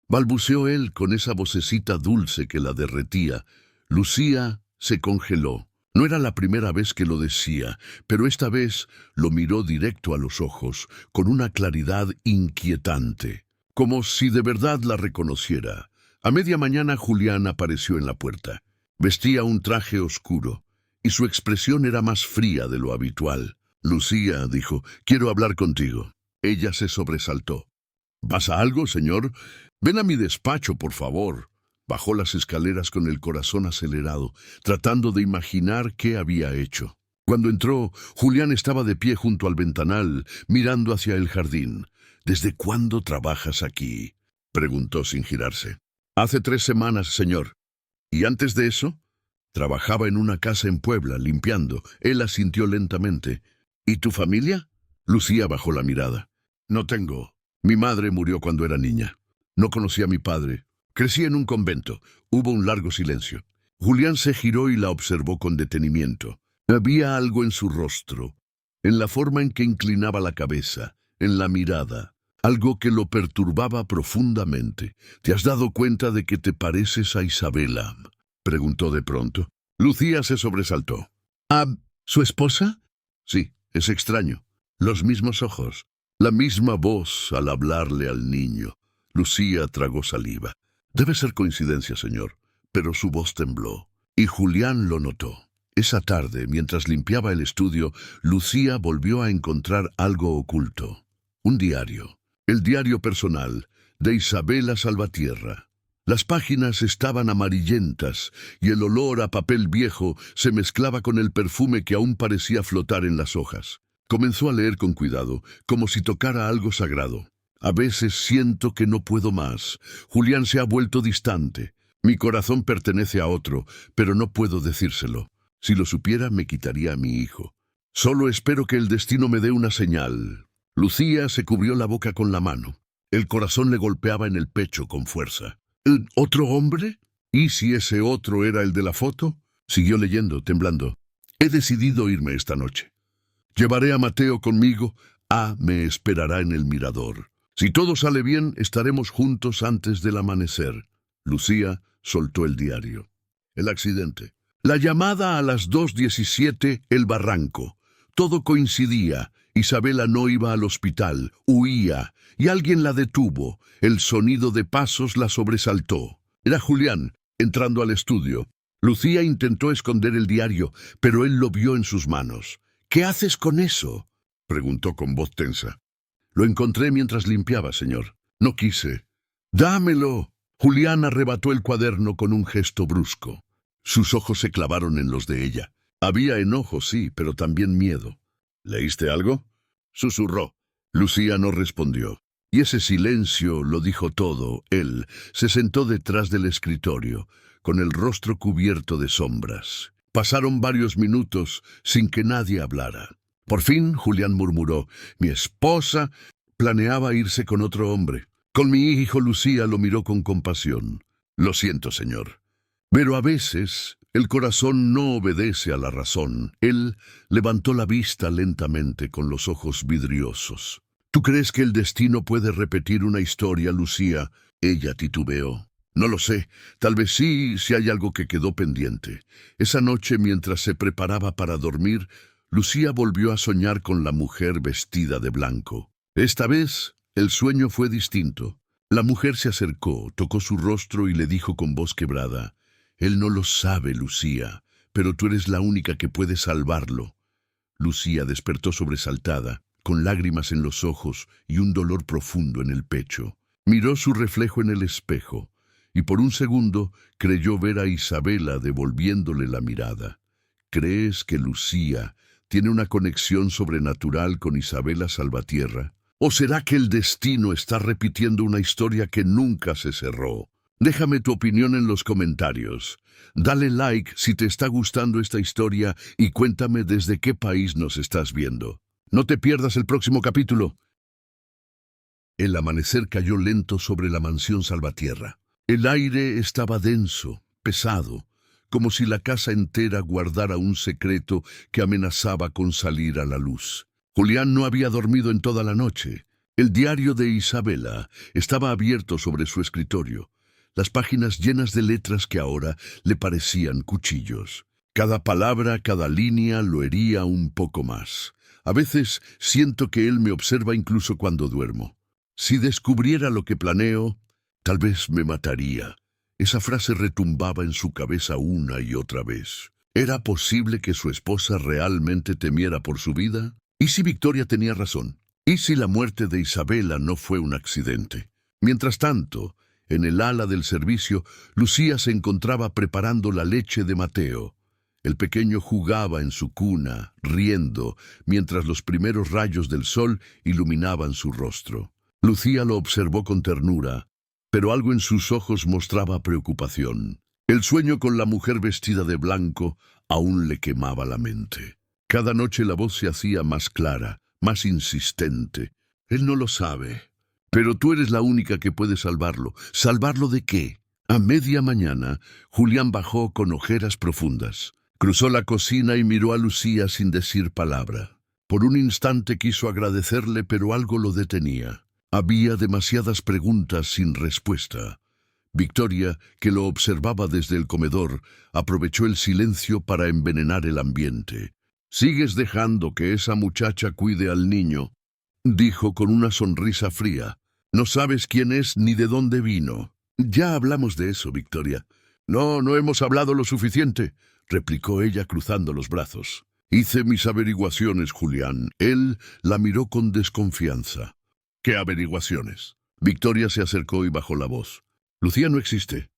balbuceó él con esa vocecita dulce que la derretía. Lucía se congeló. No era la primera vez que lo decía, pero esta vez lo miró directo a los ojos, con una claridad inquietante, como si de verdad la reconociera. A media mañana Julián apareció en la puerta. Vestía un traje oscuro, y su expresión era más fría de lo habitual. «Lucía», dijo, «quiero hablar contigo». Ella se sobresaltó. «¿Pasa algo, señor? Ven a mi despacho, por favor». Bajó las escaleras con el corazón acelerado, tratando de imaginar qué había hecho. Cuando entró, Julián estaba de pie junto al ventanal, mirando hacia el jardín. «¿Desde cuándo trabajas aquí?», preguntó sin girarse. «Hace 3 semanas, señor». «¿Y antes de eso?» «Trabajaba en una casa en Puebla, limpiando». Él asintió lentamente. «¿Y tu familia?» Lucía bajó la mirada. «No tengo. Mi madre murió cuando era niña. No conocí a mi padre. Crecí en un convento». Hubo un largo silencio. Julián se giró y la observó con detenimiento. Había algo en su rostro, en la forma en que inclinaba la cabeza, en la mirada, algo que lo perturbaba profundamente. «¿Te has dado cuenta de que te pareces a Isabela?», preguntó de pronto. Lucía se sobresaltó. «¿A su esposa?» «Sí, es extraño». Los mismos ojos, la misma voz al hablarle al niño. Lucía tragó saliva. Debe ser coincidencia, señor, pero su voz tembló, y Julián lo notó. Esa tarde, mientras limpiaba el estudio, Lucía volvió a encontrar algo oculto. Un diario. El diario personal de Isabela Salvatierra. Las páginas estaban amarillentas y el olor a papel viejo se mezclaba con el perfume que aún parecía flotar en las hojas. Comenzó a leer con cuidado, como si tocara algo sagrado. A veces siento que no puedo más. Julián se ha vuelto distante. Mi corazón pertenece a otro, pero no puedo decírselo. Si lo supiera, me quitaría a mi hijo. Solo espero que el destino me dé una señal. Lucía se cubrió la boca con la mano. El corazón le golpeaba en el pecho con fuerza. ¿Otro hombre? ¿Y si ese otro era el de la foto? Siguió leyendo, temblando. He decidido irme esta noche. Llevaré a Mateo conmigo. Me esperará en el mirador. Si todo sale bien, estaremos juntos antes del amanecer. Lucía soltó el diario. El accidente. La llamada a las 2:17, el barranco. Todo coincidía. Isabela no iba al hospital, huía, y alguien la detuvo. El sonido de pasos la sobresaltó. Era Julián, entrando al estudio. Lucía intentó esconder el diario, pero él lo vio en sus manos. ¿Qué haces con eso?, preguntó con voz tensa. Lo encontré mientras limpiaba, señor. No quise. ¡Dámelo! Julián arrebató el cuaderno con un gesto brusco. Sus ojos se clavaron en los de ella. Había enojo, sí, pero también miedo. ¿Leíste algo?, susurró. Lucía no respondió. Y ese silencio lo dijo todo. Él se sentó detrás del escritorio, con el rostro cubierto de sombras. Pasaron varios minutos sin que nadie hablara. Por fin, Julián murmuró: mi esposa planeaba irse con otro hombre. Con mi hijo. Lucía lo miró con compasión. Lo siento, señor. Pero a veces el corazón no obedece a la razón. Él levantó la vista lentamente con los ojos vidriosos. ¿Tú crees que el destino puede repetir una historia, Lucía? Ella titubeó. No lo sé. Tal vez sí, si hay algo que quedó pendiente. Esa noche, mientras se preparaba para dormir, Lucía volvió a soñar con la mujer vestida de blanco. Esta vez, el sueño fue distinto. La mujer se acercó, tocó su rostro y le dijo con voz quebrada: él no lo sabe, Lucía, pero tú eres la única que puede salvarlo. Lucía despertó sobresaltada, con lágrimas en los ojos y un dolor profundo en el pecho. Miró su reflejo en el espejo, y por un segundo creyó ver a Isabela devolviéndole la mirada. ¿Crees que Lucía tiene una conexión sobrenatural con Isabela Salvatierra? ¿O será que el destino está repitiendo una historia que nunca se cerró? Déjame tu opinión en los comentarios. Dale like si te está gustando esta historia y cuéntame desde qué país nos estás viendo. No te pierdas el próximo capítulo. El amanecer cayó lento sobre la mansión Salvatierra. El aire estaba denso, pesado, como si la casa entera guardara un secreto que amenazaba con salir a la luz. Julián no había dormido en toda la noche. El diario de Isabela estaba abierto sobre su escritorio, las páginas llenas de letras que ahora le parecían cuchillos. Cada palabra, cada línea lo hería un poco más. A veces siento que él me observa incluso cuando duermo. Si descubriera lo que planeo, tal vez me mataría. Esa frase retumbaba en su cabeza una y otra vez. ¿Era posible que su esposa realmente temiera por su vida? ¿Y si Victoria tenía razón? ¿Y si la muerte de Isabela no fue un accidente? Mientras tanto, en el ala del servicio, Lucía se encontraba preparando la leche de Mateo. El pequeño jugaba en su cuna, riendo, mientras los primeros rayos del sol iluminaban su rostro. Lucía lo observó con ternura, pero algo en sus ojos mostraba preocupación. El sueño con la mujer vestida de blanco aún le quemaba la mente. Cada noche la voz se hacía más clara, más insistente. Él no lo sabe, pero tú eres la única que puede salvarlo. ¿Salvarlo de qué? A media mañana, Julián bajó con ojeras profundas. Cruzó la cocina y miró a Lucía sin decir palabra. Por un instante quiso agradecerle, pero algo lo detenía. Había demasiadas preguntas sin respuesta. Victoria, que lo observaba desde el comedor, aprovechó el silencio para envenenar el ambiente. Sigues dejando que esa muchacha cuide al niño, dijo con una sonrisa fría. No sabes quién es ni de dónde vino. Ya hablamos de eso, Victoria. No, no hemos hablado lo suficiente, replicó ella cruzando los brazos. Hice mis averiguaciones, Julián. Él la miró con desconfianza. ¿Qué averiguaciones? Victoria se acercó y bajó la voz. Lucía no existe.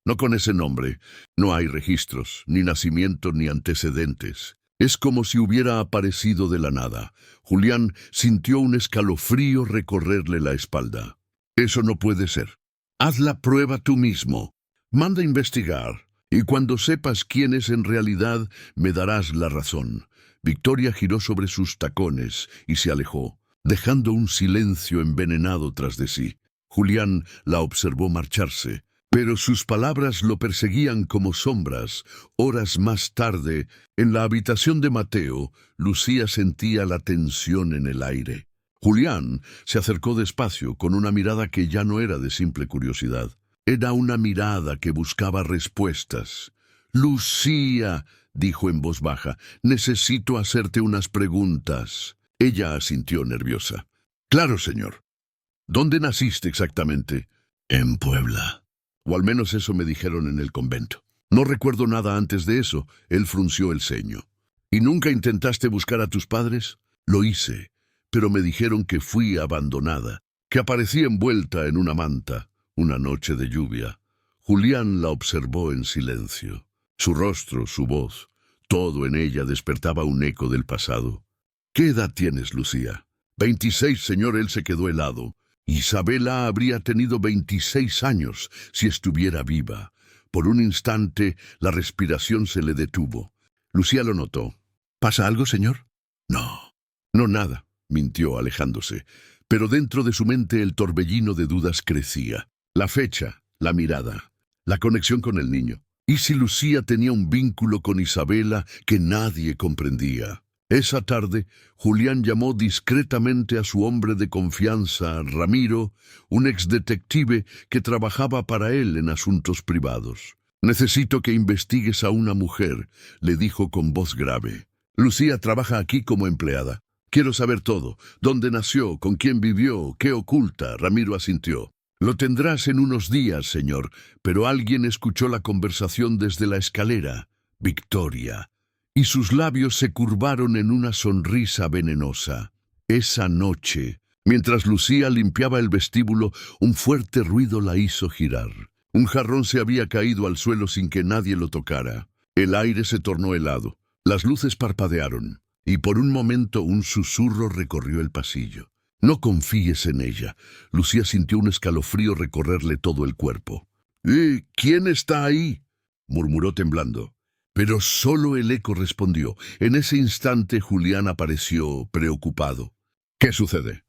No con ese nombre. No hay registros, ni nacimiento, ni antecedentes. Es como si hubiera aparecido de la nada. Julián sintió un escalofrío recorrerle la espalda. Eso no puede ser. Haz la prueba tú mismo. Manda a investigar, y cuando sepas quién es en realidad, me darás la razón. Victoria giró sobre sus tacones y se alejó, dejando un silencio envenenado tras de sí. Julián la observó marcharse, pero sus palabras lo perseguían como sombras. Horas más tarde, en la habitación de Mateo, Lucía sentía la tensión en el aire. Julián se acercó despacio, con una mirada que ya no era de simple curiosidad. Era una mirada que buscaba respuestas. «Lucía», dijo en voz baja, «necesito hacerte unas preguntas». Ella asintió nerviosa. «Claro, señor». «¿Dónde naciste exactamente?» «En Puebla». O al menos eso me dijeron en el convento. No recuerdo nada antes de eso. Él frunció el ceño. ¿Y nunca intentaste buscar a tus padres? Lo hice, pero me dijeron que fui abandonada, que aparecí envuelta en una manta, una noche de lluvia. Julián la observó en silencio. Su rostro, su voz, todo en ella despertaba un eco del pasado. ¿Qué edad tienes, Lucía? 26, señor. Él se quedó helado. Isabela habría tenido 26 años si estuviera viva. Por un instante, la respiración se le detuvo. Lucía lo notó. ¿Pasa algo, señor? No, no nada, mintió alejándose. Pero dentro de su mente el torbellino de dudas crecía. La fecha, la mirada, la conexión con el niño. ¿Y si Lucía tenía un vínculo con Isabela que nadie comprendía? Esa tarde, Julián llamó discretamente a su hombre de confianza, Ramiro, un exdetective que trabajaba para él en asuntos privados. «Necesito que investigues a una mujer», le dijo con voz grave. «Lucía trabaja aquí como empleada. Quiero saber todo. ¿Dónde nació? ¿Con quién vivió? ¿Qué oculta?» Ramiro asintió. «Lo tendrás en unos días, señor», pero alguien escuchó la conversación desde la escalera. Victoria. Y sus labios se curvaron en una sonrisa venenosa. Esa noche, mientras Lucía limpiaba el vestíbulo, un fuerte ruido la hizo girar. Un jarrón se había caído al suelo sin que nadie lo tocara. El aire se tornó helado. Las luces parpadearon, y por un momento un susurro recorrió el pasillo. «No confíes en ella». Lucía sintió un escalofrío recorrerle todo el cuerpo. «¿Quién está ahí?», murmuró temblando. Pero solo el eco respondió. En ese instante Julián apareció, preocupado. «¿Qué sucede?»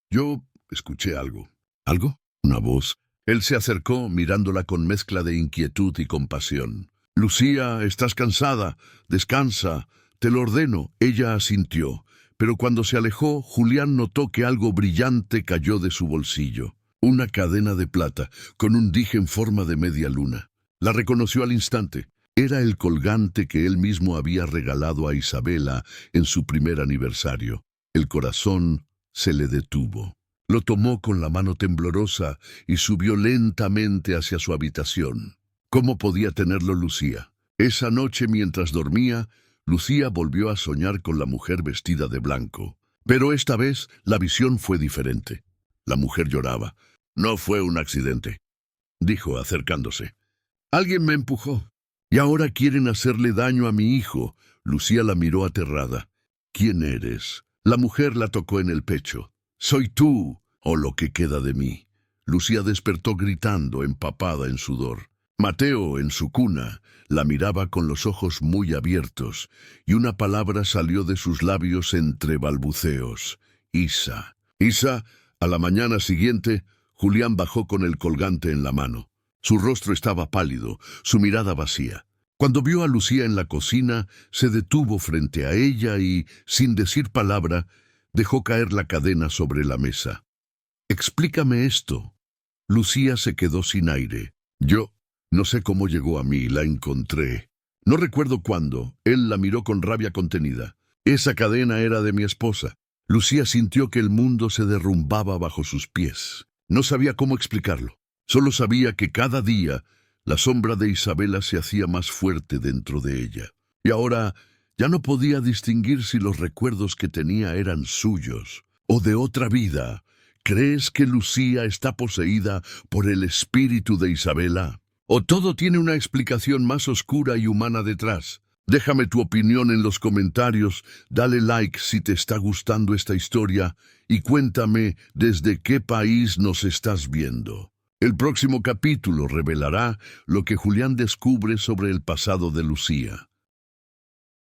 «Yo escuché algo». «¿Algo?» «Una voz». Él se acercó, mirándola con mezcla de inquietud y compasión. «Lucía, estás cansada. Descansa. Te lo ordeno». Ella asintió, pero cuando se alejó, Julián notó que algo brillante cayó de su bolsillo. Una cadena de plata, con un dije en forma de media luna. La reconoció al instante. Era el colgante que él mismo había regalado a Isabela en su primer aniversario. El corazón se le detuvo. Lo tomó con la mano temblorosa y subió lentamente hacia su habitación. ¿Cómo podía tenerlo Lucía? Esa noche, mientras dormía, Lucía volvió a soñar con la mujer vestida de blanco. Pero esta vez la visión fue diferente. La mujer lloraba. «No fue un accidente», dijo acercándose. «Alguien me empujó. Y ahora quieren hacerle daño a mi hijo». Lucía la miró aterrada. «¿Quién eres?» La mujer la tocó en el pecho. «Soy tú, o lo que queda de mí». Lucía despertó gritando, empapada en sudor. Mateo, en su cuna, la miraba con los ojos muy abiertos, y una palabra salió de sus labios entre balbuceos. «Isa». «Isa». A la mañana siguiente, Julián bajó con el colgante en la mano. Su rostro estaba pálido, su mirada vacía. Cuando vio a Lucía en la cocina, se detuvo frente a ella y, sin decir palabra, dejó caer la cadena sobre la mesa. «Explícame esto». Lucía se quedó sin aire. «Yo no sé cómo llegó a mí, la encontré. No recuerdo cuándo». Él la miró con rabia contenida. Esa cadena era de mi esposa. Lucía sintió que el mundo se derrumbaba bajo sus pies. No sabía cómo explicarlo. Solo sabía que cada día la sombra de Isabela se hacía más fuerte dentro de ella. Y ahora ya no podía distinguir si los recuerdos que tenía eran suyos o de otra vida. ¿Crees que Lucía está poseída por el espíritu de Isabela? ¿O todo tiene una explicación más oscura y humana detrás? Déjame tu opinión en los comentarios, dale like si te está gustando esta historia y cuéntame desde qué país nos estás viendo. El próximo capítulo revelará lo que Julián descubre sobre el pasado de Lucía.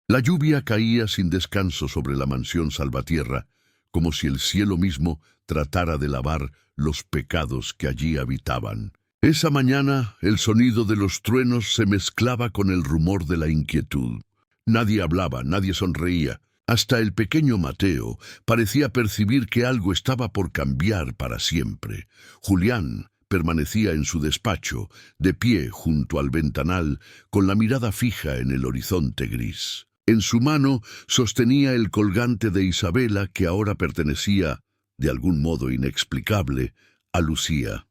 La lluvia caía sin descanso sobre la mansión Salvatierra, como si el cielo mismo tratara de lavar los pecados que allí habitaban. Esa mañana el sonido de los truenos se mezclaba con el rumor de la inquietud. Nadie hablaba, nadie sonreía. Hasta el pequeño Mateo parecía percibir que algo estaba por cambiar para siempre. Julián permanecía en su despacho, de pie junto al ventanal, con la mirada fija en el horizonte gris. En su mano sostenía el colgante de Isabela que ahora pertenecía, de algún modo inexplicable, a Lucía.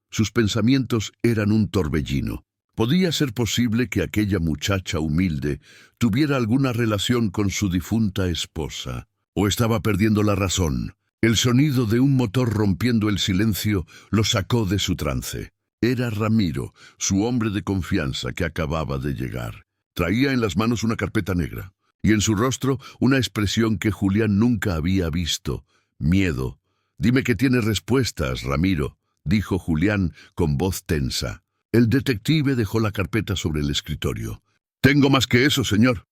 Sus pensamientos eran un torbellino. ¿Podía ser posible que aquella muchacha humilde tuviera alguna relación con su difunta esposa? ¿O estaba perdiendo la razón? El sonido de un motor rompiendo el silencio lo sacó de su trance. Era Ramiro, su hombre de confianza que acababa de llegar. Traía en las manos una carpeta negra, y en su rostro una expresión que Julián nunca había visto: miedo. «Dime que tienes respuestas, Ramiro», dijo Julián con voz tensa. El detective dejó la carpeta sobre el escritorio. «Tengo más que eso, señor.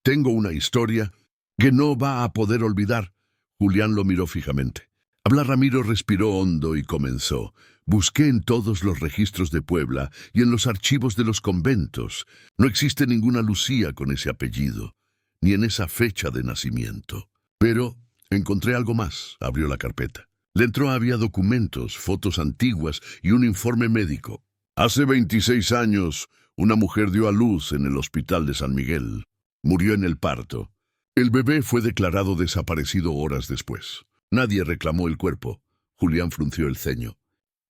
Tengo una historia que no va a poder olvidar». Julián lo miró fijamente. Ramiro respiró hondo y comenzó. «Busqué en todos los registros de Puebla y en los archivos de los conventos. No existe ninguna Lucía con ese apellido, ni en esa fecha de nacimiento. Pero encontré algo más». Abrió la carpeta. Dentro había documentos, fotos antiguas y un informe médico. «Hace 26 años, una mujer dio a luz en el hospital de San Miguel. Murió en el parto. El bebé fue declarado desaparecido horas después. Nadie reclamó el cuerpo». Julián frunció el ceño.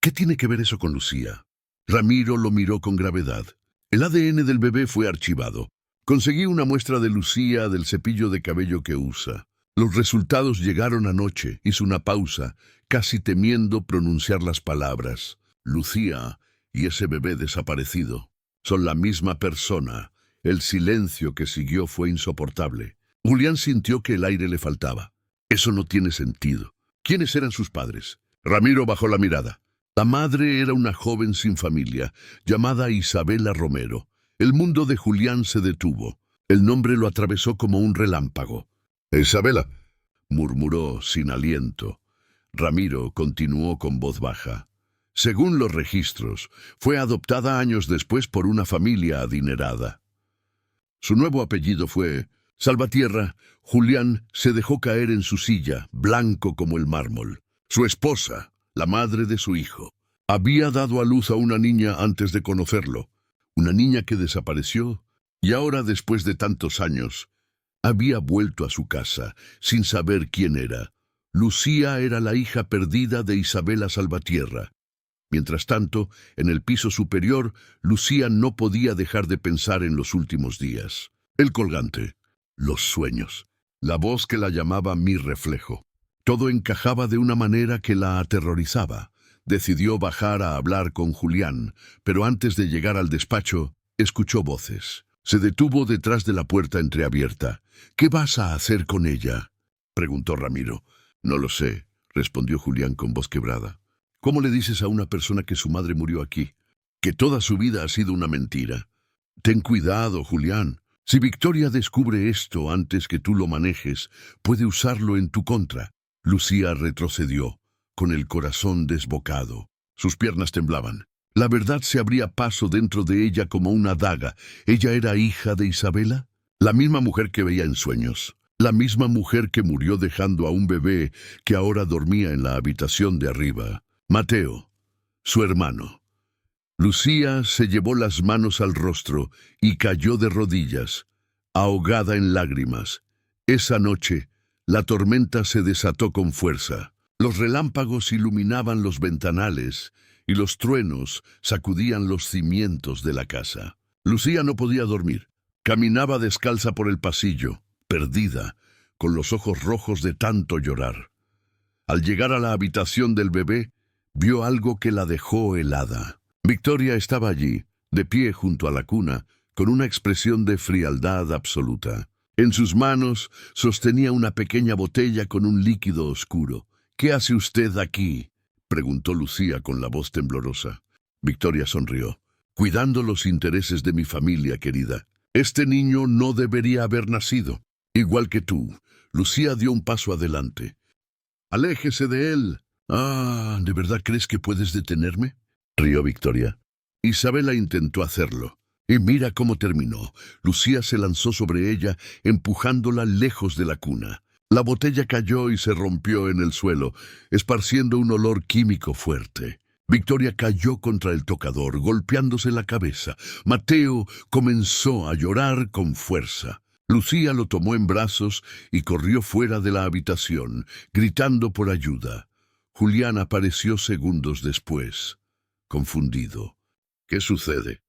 «¿Qué tiene que ver eso con Lucía?». Ramiro lo miró con gravedad. «El ADN del bebé fue archivado. Conseguí una muestra de Lucía del cepillo de cabello que usa. Los resultados llegaron anoche». Hizo una pausa, casi temiendo pronunciar las palabras. «Lucía y ese bebé desaparecido son la misma persona». El silencio que siguió fue insoportable. Julián sintió que el aire le faltaba. «Eso no tiene sentido. ¿Quiénes eran sus padres?». Ramiro bajó la mirada. La madre era una joven sin familia, llamada Isabela Romero. El mundo de Julián se detuvo. El nombre lo atravesó como un relámpago. «Isabela», murmuró sin aliento. Ramiro continuó con voz baja. «Según los registros, fue adoptada años después por una familia adinerada. Su nuevo apellido fue Salvatierra». Julián se dejó caer en su silla, blanco como el mármol. Su esposa, la madre de su hijo, había dado a luz a una niña antes de conocerlo. Una niña que desapareció y ahora, después de tantos años, había vuelto a su casa sin saber quién era. Lucía era la hija perdida de Isabela Salvatierra. Mientras tanto, en el piso superior, Lucía no podía dejar de pensar en los últimos días. El colgante, los sueños, la voz que la llamaba mi reflejo. Todo encajaba de una manera que la aterrorizaba. Decidió bajar a hablar con Julián, pero antes de llegar al despacho, escuchó voces. Se detuvo detrás de la puerta entreabierta. «¿Qué vas a hacer con ella?», preguntó Ramiro. «No lo sé», respondió Julián con voz quebrada. «¿Cómo le dices a una persona que su madre murió aquí? Que toda su vida ha sido una mentira». «Ten cuidado, Julián. Si Victoria descubre esto antes que tú lo manejes, puede usarlo en tu contra». Lucía retrocedió, con el corazón desbocado. Sus piernas temblaban. La verdad se abría paso dentro de ella como una daga. ¿Ella era hija de Isabela? La misma mujer que veía en sueños. La misma mujer que murió dejando a un bebé que ahora dormía en la habitación de arriba. Mateo, su hermano. Lucía se llevó las manos al rostro y cayó de rodillas, ahogada en lágrimas. Esa noche, la tormenta se desató con fuerza. Los relámpagos iluminaban los ventanales y los truenos sacudían los cimientos de la casa. Lucía no podía dormir. Caminaba descalza por el pasillo, perdida, con los ojos rojos de tanto llorar. Al llegar a la habitación del bebé, vio algo que la dejó helada. Victoria estaba allí, de pie junto a la cuna, con una expresión de frialdad absoluta. En sus manos sostenía una pequeña botella con un líquido oscuro. «¿Qué hace usted aquí?», preguntó Lucía con la voz temblorosa. Victoria sonrió. «Cuidando los intereses de mi familia, querida. Este niño no debería haber nacido. Igual que tú». Lucía dio un paso adelante. «Aléjese de él». «Ah, ¿de verdad crees que puedes detenerme?», rió Victoria. Isabela intentó hacerlo. Y mira cómo terminó. Lucía se lanzó sobre ella, empujándola lejos de la cuna. La botella cayó y se rompió en el suelo, esparciendo un olor químico fuerte. Victoria cayó contra el tocador, golpeándose la cabeza. Mateo comenzó a llorar con fuerza. Lucía lo tomó en brazos y corrió fuera de la habitación, gritando por ayuda. Julián apareció segundos después, confundido. «¿Qué sucede?»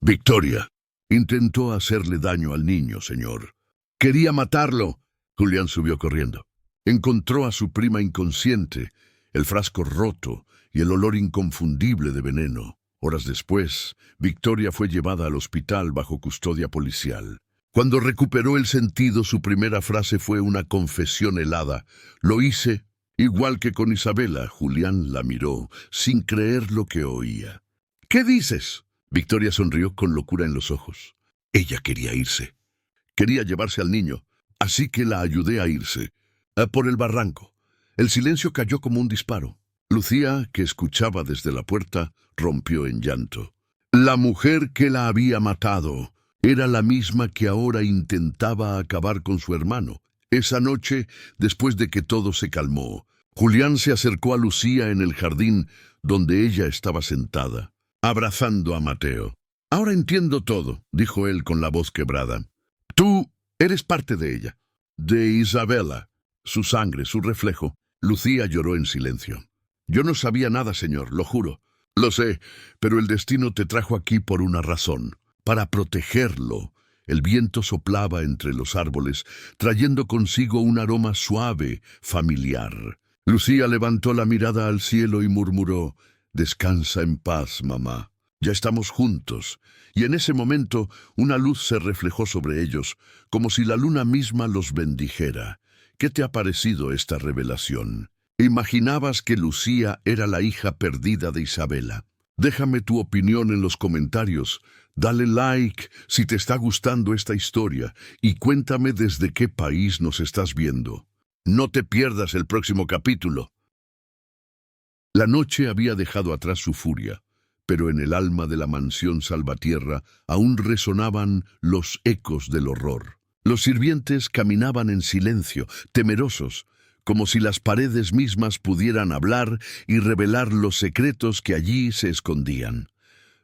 «Victoria intentó hacerle daño al niño, señor. Quería matarlo». Julián subió corriendo. Encontró a su prima inconsciente, el frasco roto y el olor inconfundible de veneno. Horas después, Victoria fue llevada al hospital bajo custodia policial. Cuando recuperó el sentido, su primera frase fue una confesión helada. «Lo hice igual que con Isabela». Julián la miró, sin creer lo que oía. «¿Qué dices?». Victoria sonrió con locura en los ojos. Ella quería irse. Quería llevarse al niño, así que la ayudé a irse. Por el barranco. El silencio cayó como un disparo. Lucía, que escuchaba desde la puerta, rompió en llanto. La mujer que la había matado era la misma que ahora intentaba acabar con su hermano. Esa noche, después de que todo se calmó, Julián se acercó a Lucía en el jardín donde ella estaba sentada, abrazando a Mateo. «Ahora entiendo todo», dijo él con la voz quebrada. «Tú eres parte de ella, de Isabela, su sangre, su reflejo». Lucía lloró en silencio. «Yo no sabía nada, señor, lo juro». «Lo sé, pero el destino te trajo aquí por una razón, para protegerlo». El viento soplaba entre los árboles, trayendo consigo un aroma suave, familiar. Lucía levantó la mirada al cielo y murmuró: «Descansa en paz, mamá. Ya estamos juntos». Y en ese momento una luz se reflejó sobre ellos, como si la luna misma los bendijera. ¿Qué te ha parecido esta revelación? ¿Imaginabas que Lucía era la hija perdida de Isabela? Déjame tu opinión en los comentarios. Dale like si te está gustando esta historia y cuéntame desde qué país nos estás viendo. No te pierdas el próximo capítulo. La noche había dejado atrás su furia, pero en el alma de la mansión Salvatierra aún resonaban los ecos del horror. Los sirvientes caminaban en silencio, temerosos, como si las paredes mismas pudieran hablar y revelar los secretos que allí se escondían.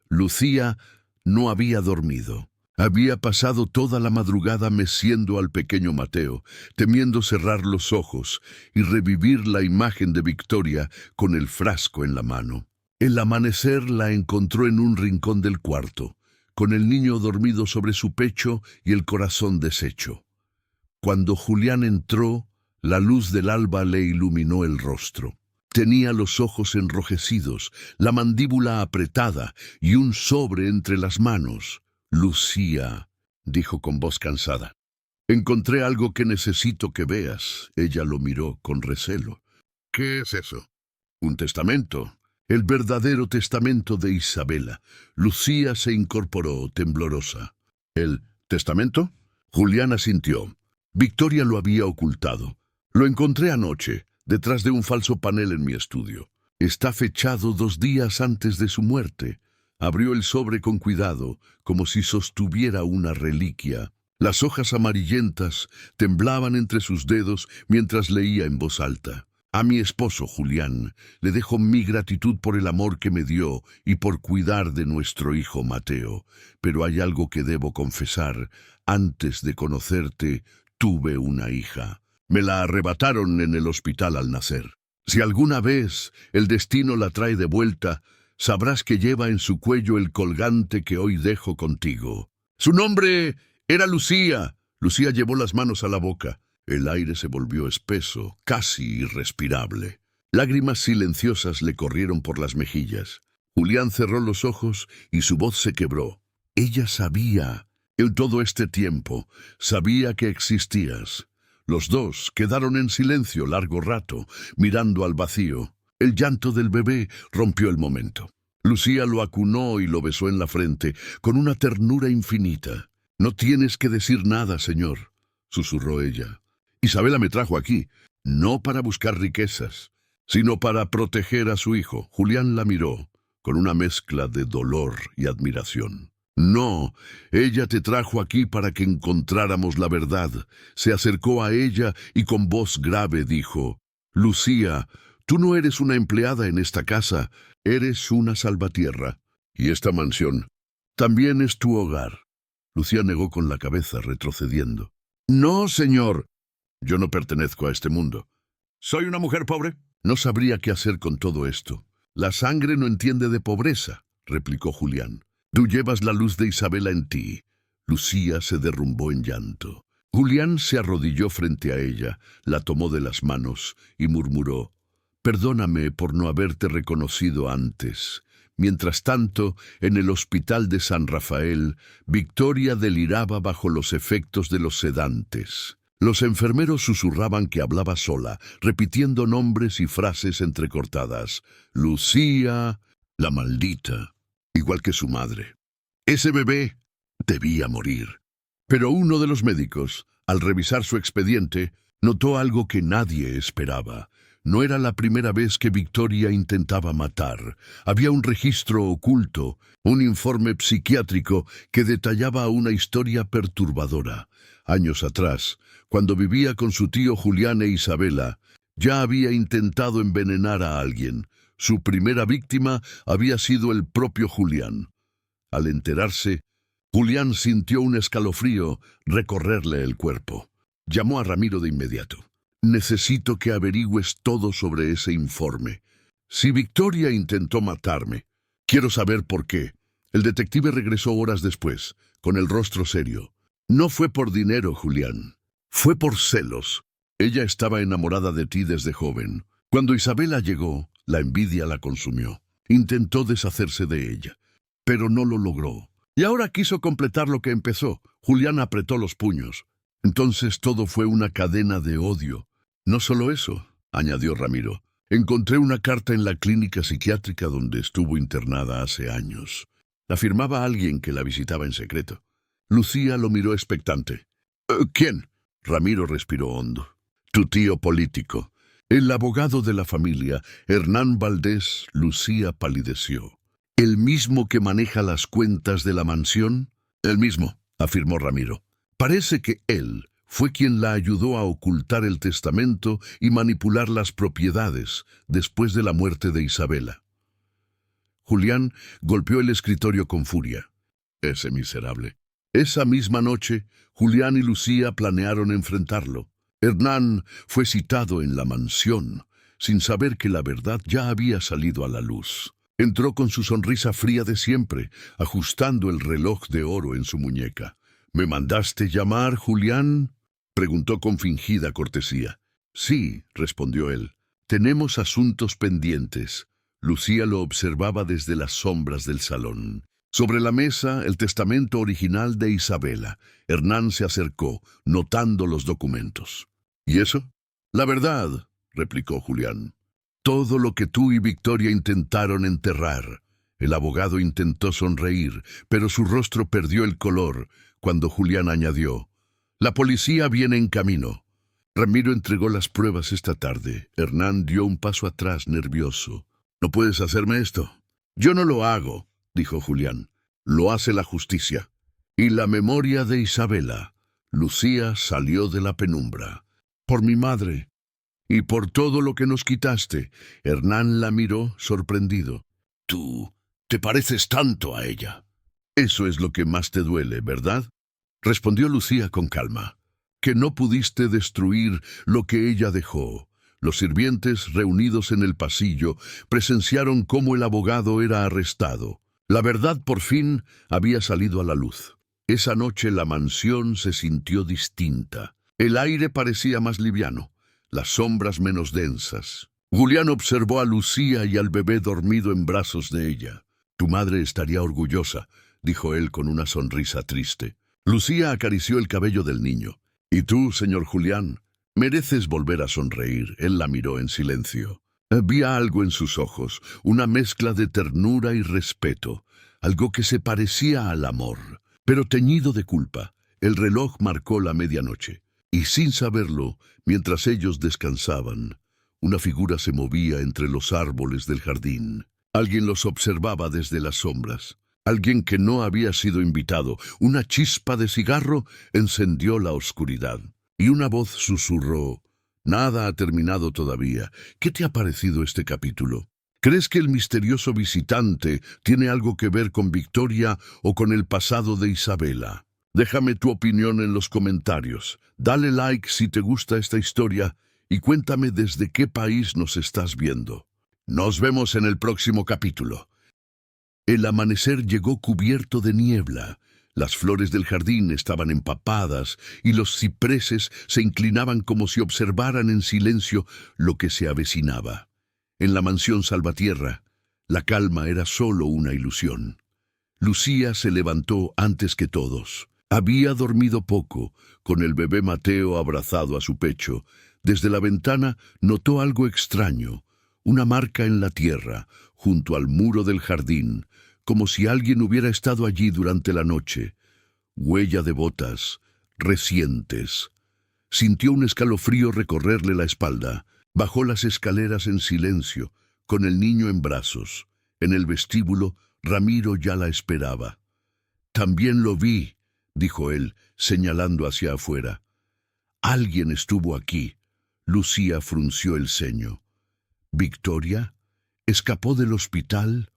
Lucía no había dormido. Había pasado toda la madrugada meciendo al pequeño Mateo, temiendo cerrar los ojos y revivir la imagen de Victoria con el frasco en la mano. El amanecer la encontró en un rincón del cuarto, con el niño dormido sobre su pecho y el corazón deshecho. Cuando Julián entró, la luz del alba le iluminó el rostro. Tenía los ojos enrojecidos, la mandíbula apretada y un sobre entre las manos. «Lucía», dijo con voz cansada, «encontré algo que necesito que veas». Ella lo miró con recelo. «¿Qué es eso?» «Un testamento. El verdadero testamento de Isabela». Lucía se incorporó temblorosa. «¿El testamento?» Julián asintió. Victoria lo había ocultado. «Lo encontré anoche, detrás de un falso panel en mi estudio. Está fechado 2 días antes de su muerte». Abrió el sobre con cuidado, como si sostuviera una reliquia. Las hojas amarillentas temblaban entre sus dedos mientras leía en voz alta. «A mi esposo, Julián, le dejo mi gratitud por el amor que me dio y por cuidar de nuestro hijo Mateo. Pero hay algo que debo confesar. Antes de conocerte, tuve una hija. Me la arrebataron en el hospital al nacer. Si alguna vez el destino la trae de vuelta, sabrás que lleva en su cuello el colgante que hoy dejo contigo. Su nombre era Lucía. Lucía llevó las manos a la boca. El aire se volvió espeso, casi irrespirable. Lágrimas silenciosas le corrieron por las mejillas. Julián cerró los ojos y su voz se quebró. Ella sabía, en todo este tiempo, sabía que existías. Los dos quedaron en silencio largo rato, mirando al vacío. El llanto del bebé rompió el momento. Lucía lo acunó y lo besó en la frente, con una ternura infinita. «No tienes que decir nada, señor», susurró ella. «Isabela me trajo aquí, no para buscar riquezas, sino para proteger a su hijo». Julián la miró, con una mezcla de dolor y admiración. «No, ella te trajo aquí para que encontráramos la verdad». Se acercó a ella y con voz grave dijo: «Lucía, tú no eres una empleada en esta casa, eres una salvatierra. Y esta mansión también es tu hogar». Lucía negó con la cabeza, retrocediendo. «No, señor. Yo no pertenezco a este mundo. Soy una mujer pobre. No sabría qué hacer con todo esto». «La sangre no entiende de pobreza», replicó Julián. «Tú llevas la luz de Isabela en ti». Lucía se derrumbó en llanto. Julián se arrodilló frente a ella, la tomó de las manos y murmuró: «Perdóname por no haberte reconocido antes». Mientras tanto, en el hospital de San Rafael, Victoria deliraba bajo los efectos de los sedantes. Los enfermeros susurraban que hablaba sola, repitiendo nombres y frases entrecortadas. «Lucía, la maldita», igual que su madre. Ese bebé debía morir. Pero uno de los médicos, al revisar su expediente, notó algo que nadie esperaba. No era la primera vez que Victoria intentaba matar. Había un registro oculto, un informe psiquiátrico que detallaba una historia perturbadora. Años atrás, cuando vivía con su tío Julián e Isabela, ya había intentado envenenar a alguien. Su primera víctima había sido el propio Julián. Al enterarse, Julián sintió un escalofrío recorrerle el cuerpo. Llamó a Ramiro de inmediato. «Necesito que averigües todo sobre ese informe. Si Victoria intentó matarme, quiero saber por qué». El detective regresó horas después, con el rostro serio. «No fue por dinero, Julián. Fue por celos. Ella estaba enamorada de ti desde joven. Cuando Isabela llegó, la envidia la consumió. Intentó deshacerse de ella, pero no lo logró. Y ahora quiso completar lo que empezó». Julián apretó los puños. «Entonces todo fue una cadena de odio». «No solo eso», añadió Ramiro. «Encontré una carta en la clínica psiquiátrica donde estuvo internada hace años. La firmaba alguien que la visitaba en secreto». Lucía lo miró expectante. «¿Quién?» Ramiro respiró hondo. «Tu tío político. El abogado de la familia, Hernán Valdés». Lucía palideció. «¿El mismo que maneja las cuentas de la mansión?» «El mismo», afirmó Ramiro. «Parece que él fue quien la ayudó a ocultar el testamento y manipular las propiedades después de la muerte de Isabela». Julián golpeó el escritorio con furia. «Ese miserable». Esa misma noche, Julián y Lucía planearon enfrentarlo. Hernán fue citado en la mansión, sin saber que la verdad ya había salido a la luz. Entró con su sonrisa fría de siempre, ajustando el reloj de oro en su muñeca. «¿Me mandaste llamar, Julián?», preguntó con fingida cortesía. «Sí», respondió él. «Tenemos asuntos pendientes». Lucía lo observaba desde las sombras del salón. Sobre la mesa, el testamento original de Isabela. Hernán se acercó, notando los documentos. «¿Y eso?» «La verdad», replicó Julián. «Todo lo que tú y Victoria intentaron enterrar». El abogado intentó sonreír, pero su rostro perdió el color cuando Julián añadió: «La policía viene en camino». Ramiro entregó las pruebas esta tarde. Hernán dio un paso atrás, nervioso. «¿No puedes hacerme esto?» «Yo no lo hago», dijo Julián. «Lo hace la justicia». «Y la memoria de Isabela». Lucía salió de la penumbra. «Por mi madre. Y por todo lo que nos quitaste». Hernán la miró, sorprendido. «Tú te pareces tanto a ella». «Eso es lo que más te duele, ¿verdad?», respondió Lucía con calma. que no pudiste destruir lo que ella dejó. Los sirvientes, reunidos en el pasillo, presenciaron cómo el abogado era arrestado. La verdad por fin había salido a la luz. Esa noche la mansión se sintió distinta. El aire parecía más liviano, las sombras menos densas. Julián observó a Lucía y al bebé dormido en brazos de ella. «Tu madre estaría orgullosa», dijo él con una sonrisa triste. Lucía acarició el cabello del niño. «¿Y tú, señor Julián? Mereces volver a sonreír». Él la miró en silencio. Había algo en sus ojos, una mezcla de ternura y respeto, algo que se parecía al amor, pero teñido de culpa. El reloj marcó la medianoche, y sin saberlo, mientras ellos descansaban, una figura se movía entre los árboles del jardín. Alguien los observaba desde las sombras. Alguien que no había sido invitado. Una chispa de cigarro encendió la oscuridad. Y una voz susurró: «Nada ha terminado todavía. ¿Qué te ha parecido este capítulo? ¿Crees que el misterioso visitante tiene algo que ver con Victoria o con el pasado de Isabela? Déjame tu opinión en los comentarios. Dale like si te gusta esta historia y cuéntame desde qué país nos estás viendo. Nos vemos en el próximo capítulo». El amanecer llegó cubierto de niebla. Las flores del jardín estaban empapadas y los cipreses se inclinaban como si observaran en silencio lo que se avecinaba. En la mansión Salvatierra, la calma era solo una ilusión. Lucía se levantó antes que todos. Había dormido poco, con el bebé Mateo abrazado a su pecho. Desde la ventana notó algo extraño, una marca en la tierra, junto al muro del jardín, como si alguien hubiera estado allí durante la noche. Huella de botas, recientes. Sintió un escalofrío recorrerle la espalda. Bajó las escaleras en silencio, con el niño en brazos. En el vestíbulo, Ramiro ya la esperaba. «También lo vi», dijo él, señalando hacia afuera. «Alguien estuvo aquí». Lucía frunció el ceño. «¿Victoria? ¿Escapó del hospital?»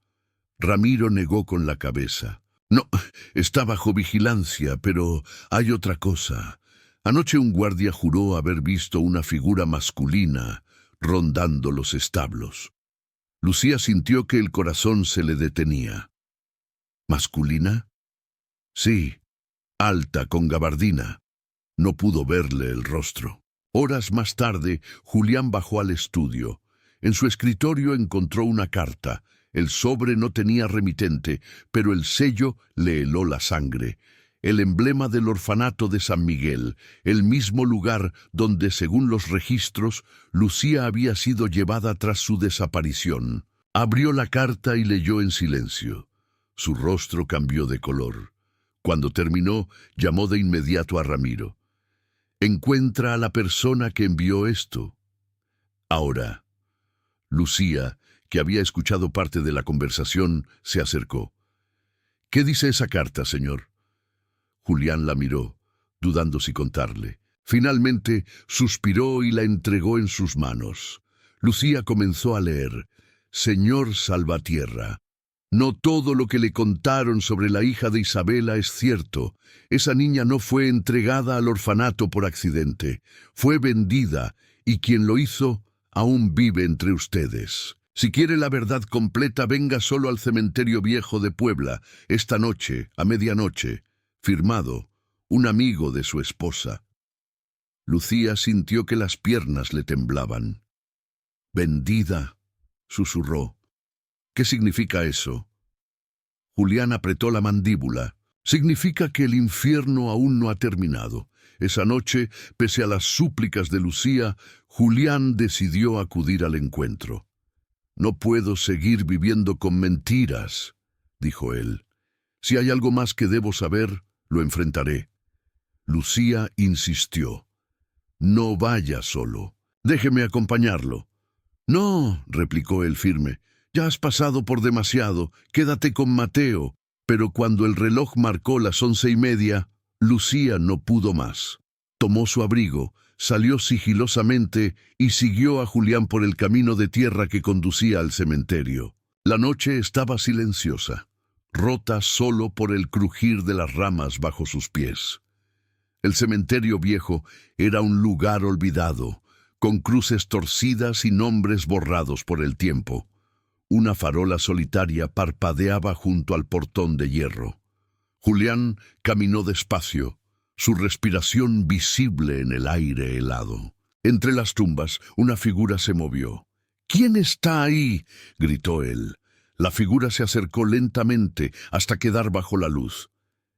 Ramiro negó con la cabeza. «No, está bajo vigilancia, pero hay otra cosa. Anoche un guardia juró haber visto una figura masculina rondando los establos». Lucía sintió que el corazón se le detenía. ¿Masculina? Sí, alta, con gabardina. No pudo verle el rostro. Horas más tarde, Julián bajó al estudio. En su escritorio encontró una carta. El sobre no tenía remitente, pero el sello le heló la sangre. El emblema del orfanato de San Miguel, el mismo lugar donde, según los registros, Lucía había sido llevada tras su desaparición. Abrió la carta y leyó en silencio. Su rostro cambió de color. Cuando terminó, llamó de inmediato a Ramiro. «Encuentra a la persona que envió esto. Ahora». Lucía, que había escuchado parte de la conversación, se acercó. «¿Qué dice esa carta, señor?» Julián la miró, dudando si contarle. Finalmente suspiró y la entregó en sus manos. Lucía comenzó a leer: «Señor Salvatierra, no todo lo que le contaron sobre la hija de Isabela es cierto. Esa niña no fue entregada al orfanato por accidente. Fue vendida, y quien lo hizo aún vive entre ustedes. Si quiere la verdad completa, venga solo al cementerio viejo de Puebla, esta noche, a medianoche. Firmado, un amigo de su esposa». Lucía sintió que las piernas le temblaban. «Vendida», susurró. «¿Qué significa eso?» Julián apretó la mandíbula. «Significa que el infierno aún no ha terminado». Esa noche, pese a las súplicas de Lucía, Julián decidió acudir al encuentro. «No puedo seguir viviendo con mentiras», dijo él. «Si hay algo más que debo saber, lo enfrentaré». Lucía insistió. «No vaya solo. Déjeme acompañarlo». «No», replicó él firme. «Ya has pasado por demasiado. Quédate con Mateo». Pero cuando el reloj marcó las 11:30, Lucía no pudo más. Tomó su abrigo, salió sigilosamente y siguió a Julián por el camino de tierra que conducía al cementerio. La noche estaba silenciosa, rota solo por el crujir de las ramas bajo sus pies. El cementerio viejo era un lugar olvidado, con cruces torcidas y nombres borrados por el tiempo. Una farola solitaria parpadeaba junto al portón de hierro. Julián caminó despacio, su respiración visible en el aire helado. Entre las tumbas, una figura se movió. «¿Quién está ahí?», gritó él. La figura se acercó lentamente hasta quedar bajo la luz.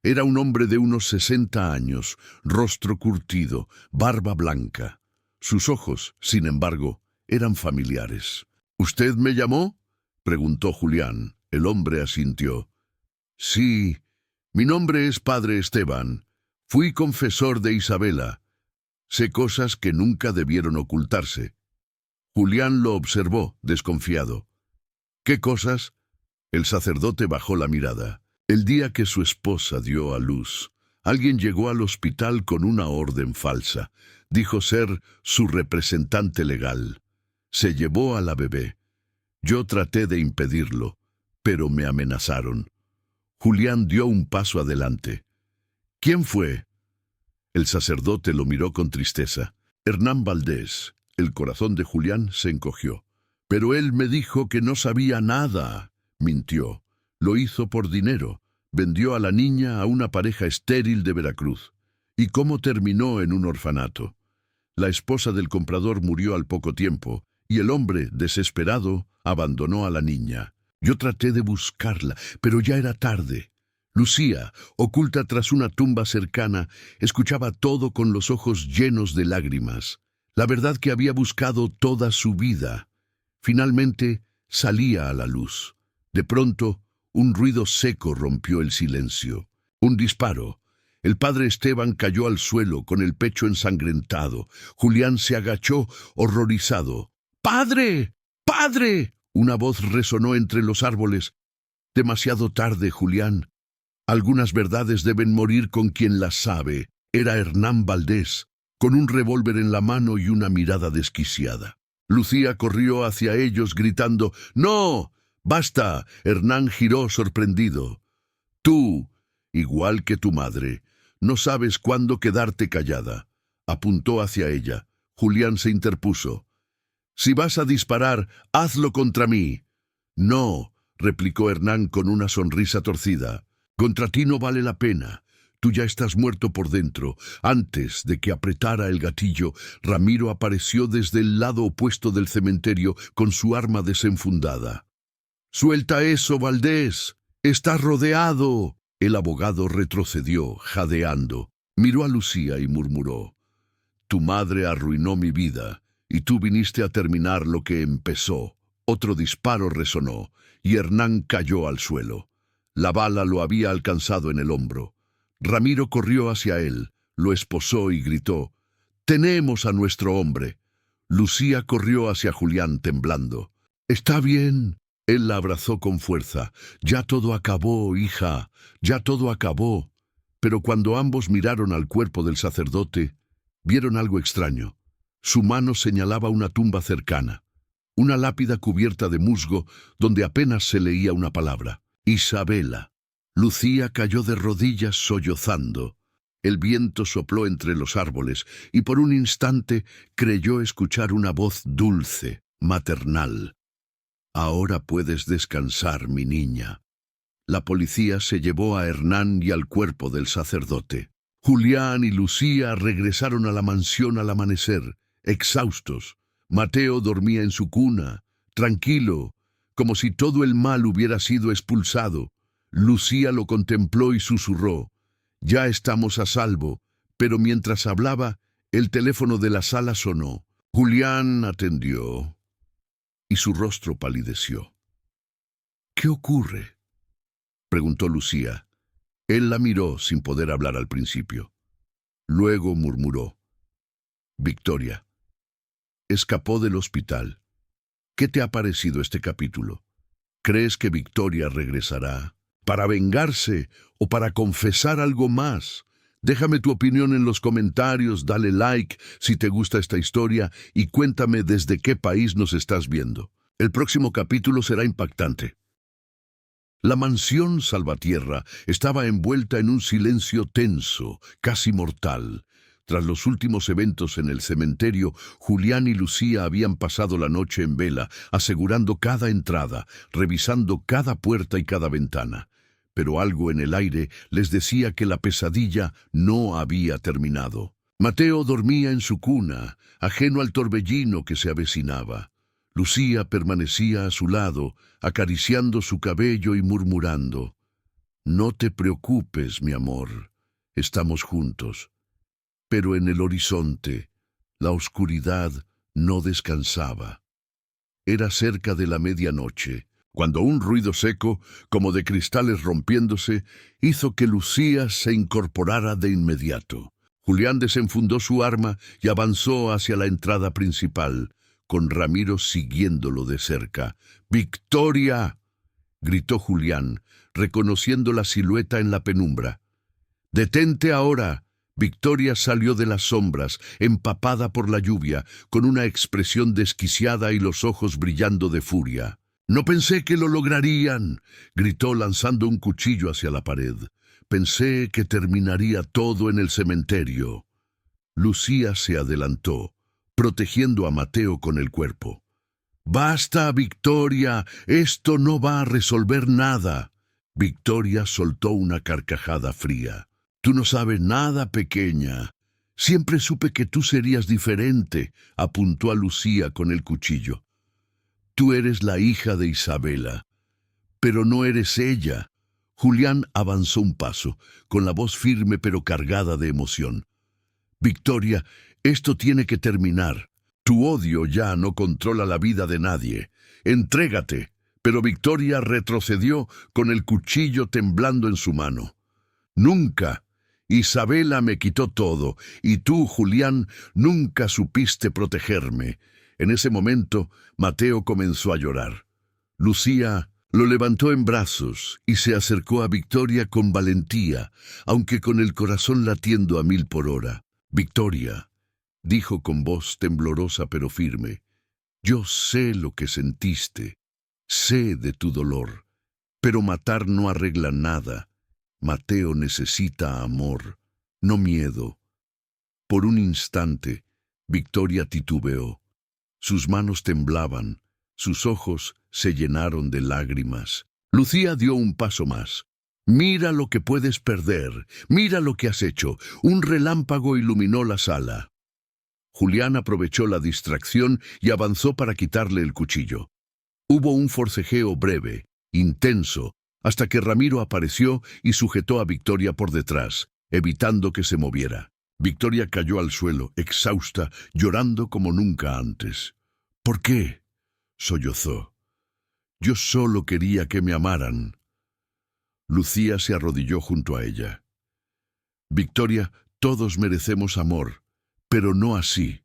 Era un hombre de unos 60 años, rostro curtido, barba blanca. Sus ojos, sin embargo, eran familiares. «¿Usted me llamó?», preguntó Julián. El hombre asintió. «Sí, mi nombre es Padre Esteban. Fui confesor de Isabela. Sé cosas que nunca debieron ocultarse». Julián lo observó, desconfiado. «¿Qué cosas?». El sacerdote bajó la mirada. El día que su esposa dio a luz, alguien llegó al hospital con una orden falsa. Dijo ser su representante legal. Se llevó a la bebé. Yo traté de impedirlo, pero me amenazaron. Julián dio un paso adelante. «¿Quién fue?». El sacerdote lo miró con tristeza. «Hernán Valdés». El corazón de Julián se encogió. «Pero él me dijo que no sabía nada». Mintió. Lo hizo por dinero. Vendió a la niña a una pareja estéril de Veracruz. ¿Y cómo terminó en un orfanato? La esposa del comprador murió al poco tiempo, y el hombre, desesperado, abandonó a la niña. Yo traté de buscarla, pero ya era tarde. Lucía, oculta tras una tumba cercana, escuchaba todo con los ojos llenos de lágrimas. La verdad que había buscado toda su vida. Finalmente salía a la luz. De pronto, un ruido seco rompió el silencio. Un disparo. El padre Esteban cayó al suelo con el pecho ensangrentado. Julián se agachó, horrorizado. «¡Padre! ¡Padre!». Una voz resonó entre los árboles. «Demasiado tarde, Julián. Algunas verdades deben morir con quien las sabe». Era Hernán Valdés, con un revólver en la mano y una mirada desquiciada. Lucía corrió hacia ellos gritando: «¡No! ¡Basta!». Hernán giró sorprendido. «Tú, igual que tu madre, no sabes cuándo quedarte callada». Apuntó hacia ella. Julián se interpuso. «Si vas a disparar, hazlo contra mí». «No», replicó Hernán con una sonrisa torcida. «Contra ti no vale la pena. Tú ya estás muerto por dentro». Antes de que apretara el gatillo, Ramiro apareció desde el lado opuesto del cementerio con su arma desenfundada. «Suelta eso, Valdés. Estás rodeado». El abogado retrocedió, jadeando. Miró a Lucía y murmuró: «Tu madre arruinó mi vida, y tú viniste a terminar lo que empezó». Otro disparo resonó, y Hernán cayó al suelo. La bala lo había alcanzado en el hombro. Ramiro corrió hacia él, lo esposó y gritó: «¡Tenemos a nuestro hombre!». Lucía corrió hacia Julián temblando. «¿Está bien?». Él la abrazó con fuerza. «Ya todo acabó, hija, ya todo acabó». Pero cuando ambos miraron al cuerpo del sacerdote, vieron algo extraño. Su mano señalaba una tumba cercana, una lápida cubierta de musgo donde apenas se leía una palabra: Isabela. Lucía cayó de rodillas sollozando. El viento sopló entre los árboles y por un instante creyó escuchar una voz dulce, maternal. «Ahora puedes descansar, mi niña». La policía se llevó a Hernán y al cuerpo del sacerdote. Julián y Lucía regresaron a la mansión al amanecer, exhaustos. Mateo dormía en su cuna, tranquilo, como si todo el mal hubiera sido expulsado. Lucía lo contempló y susurró: «Ya estamos a salvo». Pero mientras hablaba, el teléfono de la sala sonó. Julián atendió y su rostro palideció. «¿Qué ocurre?», preguntó Lucía. Él la miró sin poder hablar al principio. Luego murmuró: «Victoria escapó del hospital. ¿Qué te ha parecido este capítulo? ¿Crees que Victoria regresará para vengarse o para confesar algo más? Déjame tu opinión en los comentarios, dale like si te gusta esta historia y cuéntame desde qué país nos estás viendo. El próximo capítulo será impactante. La mansión Salvatierra estaba envuelta en un silencio tenso, casi mortal. Tras los últimos eventos en el cementerio, Julián y Lucía habían pasado la noche en vela, asegurando cada entrada, revisando cada puerta y cada ventana. Pero algo en el aire les decía que la pesadilla no había terminado. Mateo dormía en su cuna, ajeno al torbellino que se avecinaba. Lucía permanecía a su lado, acariciando su cabello y murmurando: «No te preocupes, mi amor, estamos juntos». Pero en el horizonte, la oscuridad no descansaba. Era cerca de la medianoche, cuando un ruido seco, como de cristales rompiéndose, hizo que Lucía se incorporara de inmediato. Julián desenfundó su arma y avanzó hacia la entrada principal, con Ramiro siguiéndolo de cerca. «¡Victoria!», gritó Julián, reconociendo la silueta en la penumbra. «¡Detente ahora!». Victoria salió de las sombras, empapada por la lluvia, con una expresión desquiciada y los ojos brillando de furia. «No pensé que lo lograrían», gritó lanzando un cuchillo hacia la pared. «Pensé que terminaría todo en el cementerio». Lucía se adelantó, protegiendo a Mateo con el cuerpo. «¡Basta, Victoria! Esto no va a resolver nada». Victoria soltó una carcajada fría. «Tú no sabes nada, pequeña. Siempre supe que tú serías diferente», apuntó a Lucía con el cuchillo. «Tú eres la hija de Isabela, pero no eres ella». Julián avanzó un paso, con la voz firme pero cargada de emoción. «Victoria, esto tiene que terminar. Tu odio ya no controla la vida de nadie. Entrégate». Pero Victoria retrocedió con el cuchillo temblando en su mano. «Nunca. Isabela me quitó todo, y tú, Julián, nunca supiste protegerme». En ese momento, Mateo comenzó a llorar. Lucía lo levantó en brazos y se acercó a Victoria con valentía, aunque con el corazón latiendo a 1000 por hora. «Victoria», dijo con voz temblorosa pero firme, «yo sé lo que sentiste, sé de tu dolor, pero matar no arregla nada. Mateo necesita amor, no miedo». Por un instante, Victoria titubeó. Sus manos temblaban, sus ojos se llenaron de lágrimas. Lucía dio un paso más. «Mira lo que puedes perder, mira lo que has hecho». Un relámpago iluminó la sala. Julián aprovechó la distracción y avanzó para quitarle el cuchillo. Hubo un forcejeo breve, intenso, hasta que Ramiro apareció y sujetó a Victoria por detrás, evitando que se moviera. Victoria cayó al suelo, exhausta, llorando como nunca antes. «¿Por qué?», sollozó. «Yo solo quería que me amaran». Lucía se arrodilló junto a ella. «Victoria, todos merecemos amor, pero no así.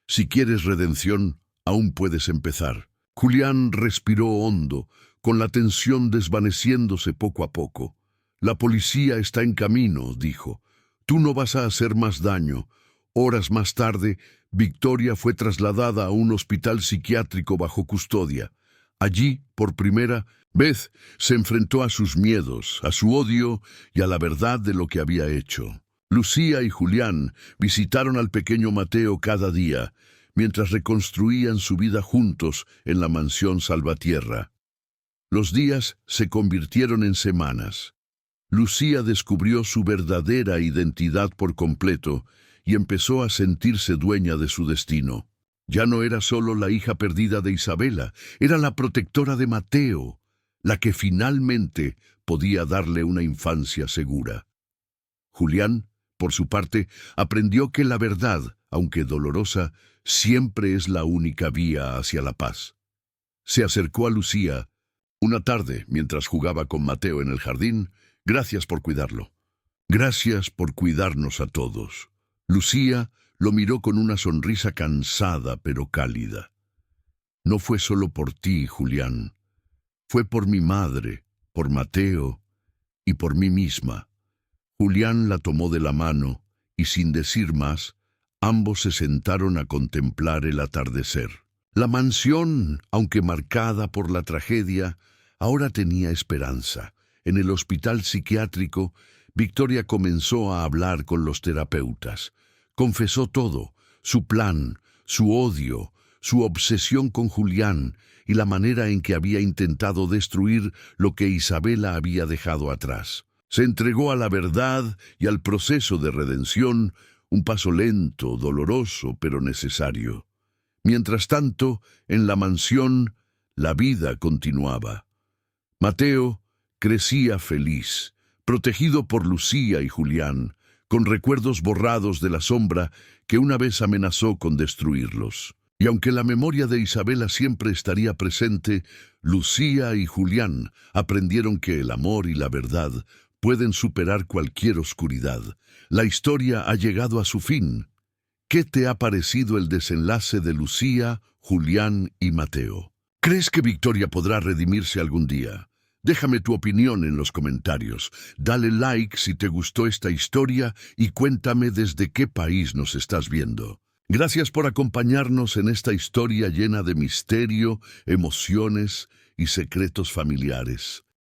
Si quieres redención, aún puedes empezar». Julián respiró hondo, con la tensión desvaneciéndose poco a poco. «La policía está en camino», dijo. «Tú no vas a hacer más daño». Horas más tarde, Victoria fue trasladada a un hospital psiquiátrico bajo custodia. Allí, por primera vez, se enfrentó a sus miedos, a su odio y a la verdad de lo que había hecho. Lucía y Julián visitaron al pequeño Mateo cada día, mientras reconstruían su vida juntos en la mansión Salvatierra. Los días se convirtieron en semanas. Lucía descubrió su verdadera identidad por completo y empezó a sentirse dueña de su destino. Ya no era solo la hija perdida de Isabela, era la protectora de Mateo, la que finalmente podía darle una infancia segura. Julián, por su parte, aprendió que la verdad, aunque dolorosa, siempre es la única vía hacia la paz. Se acercó a Lucía una tarde mientras jugaba con Mateo en el jardín. «Gracias por cuidarlo. Gracias por cuidarnos a todos». Lucía lo miró con una sonrisa cansada pero cálida. «No fue solo por ti, Julián. Fue por mi madre, por Mateo y por mí misma». Julián la tomó de la mano y, sin decir más, ambos se sentaron a contemplar el atardecer. La mansión, aunque marcada por la tragedia, Ahora tenía esperanza. En el hospital psiquiátrico, Victoria comenzó a hablar con los terapeutas. Confesó todo, su plan, su odio, su obsesión con Julián y la manera en que había intentado destruir lo que Isabela había dejado atrás. Se entregó a la verdad y al proceso de redención, un paso lento, doloroso, pero necesario. Mientras tanto, en la mansión, la vida continuaba. Mateo crecía feliz, protegido por Lucía y Julián, con recuerdos borrados de la sombra que una vez amenazó con destruirlos. Y aunque la memoria de Isabela siempre estaría presente, Lucía y Julián aprendieron que el amor y la verdad pueden superar cualquier oscuridad. La historia ha llegado a su fin. ¿Qué te ha parecido el desenlace de Lucía, Julián y Mateo? ¿Crees que Victoria podrá redimirse algún día? Déjame tu opinión en los comentarios. Dale like si te gustó esta historia y cuéntame desde qué país nos estás viendo. Gracias por acompañarnos en esta historia llena de misterio, emociones y secretos familiares.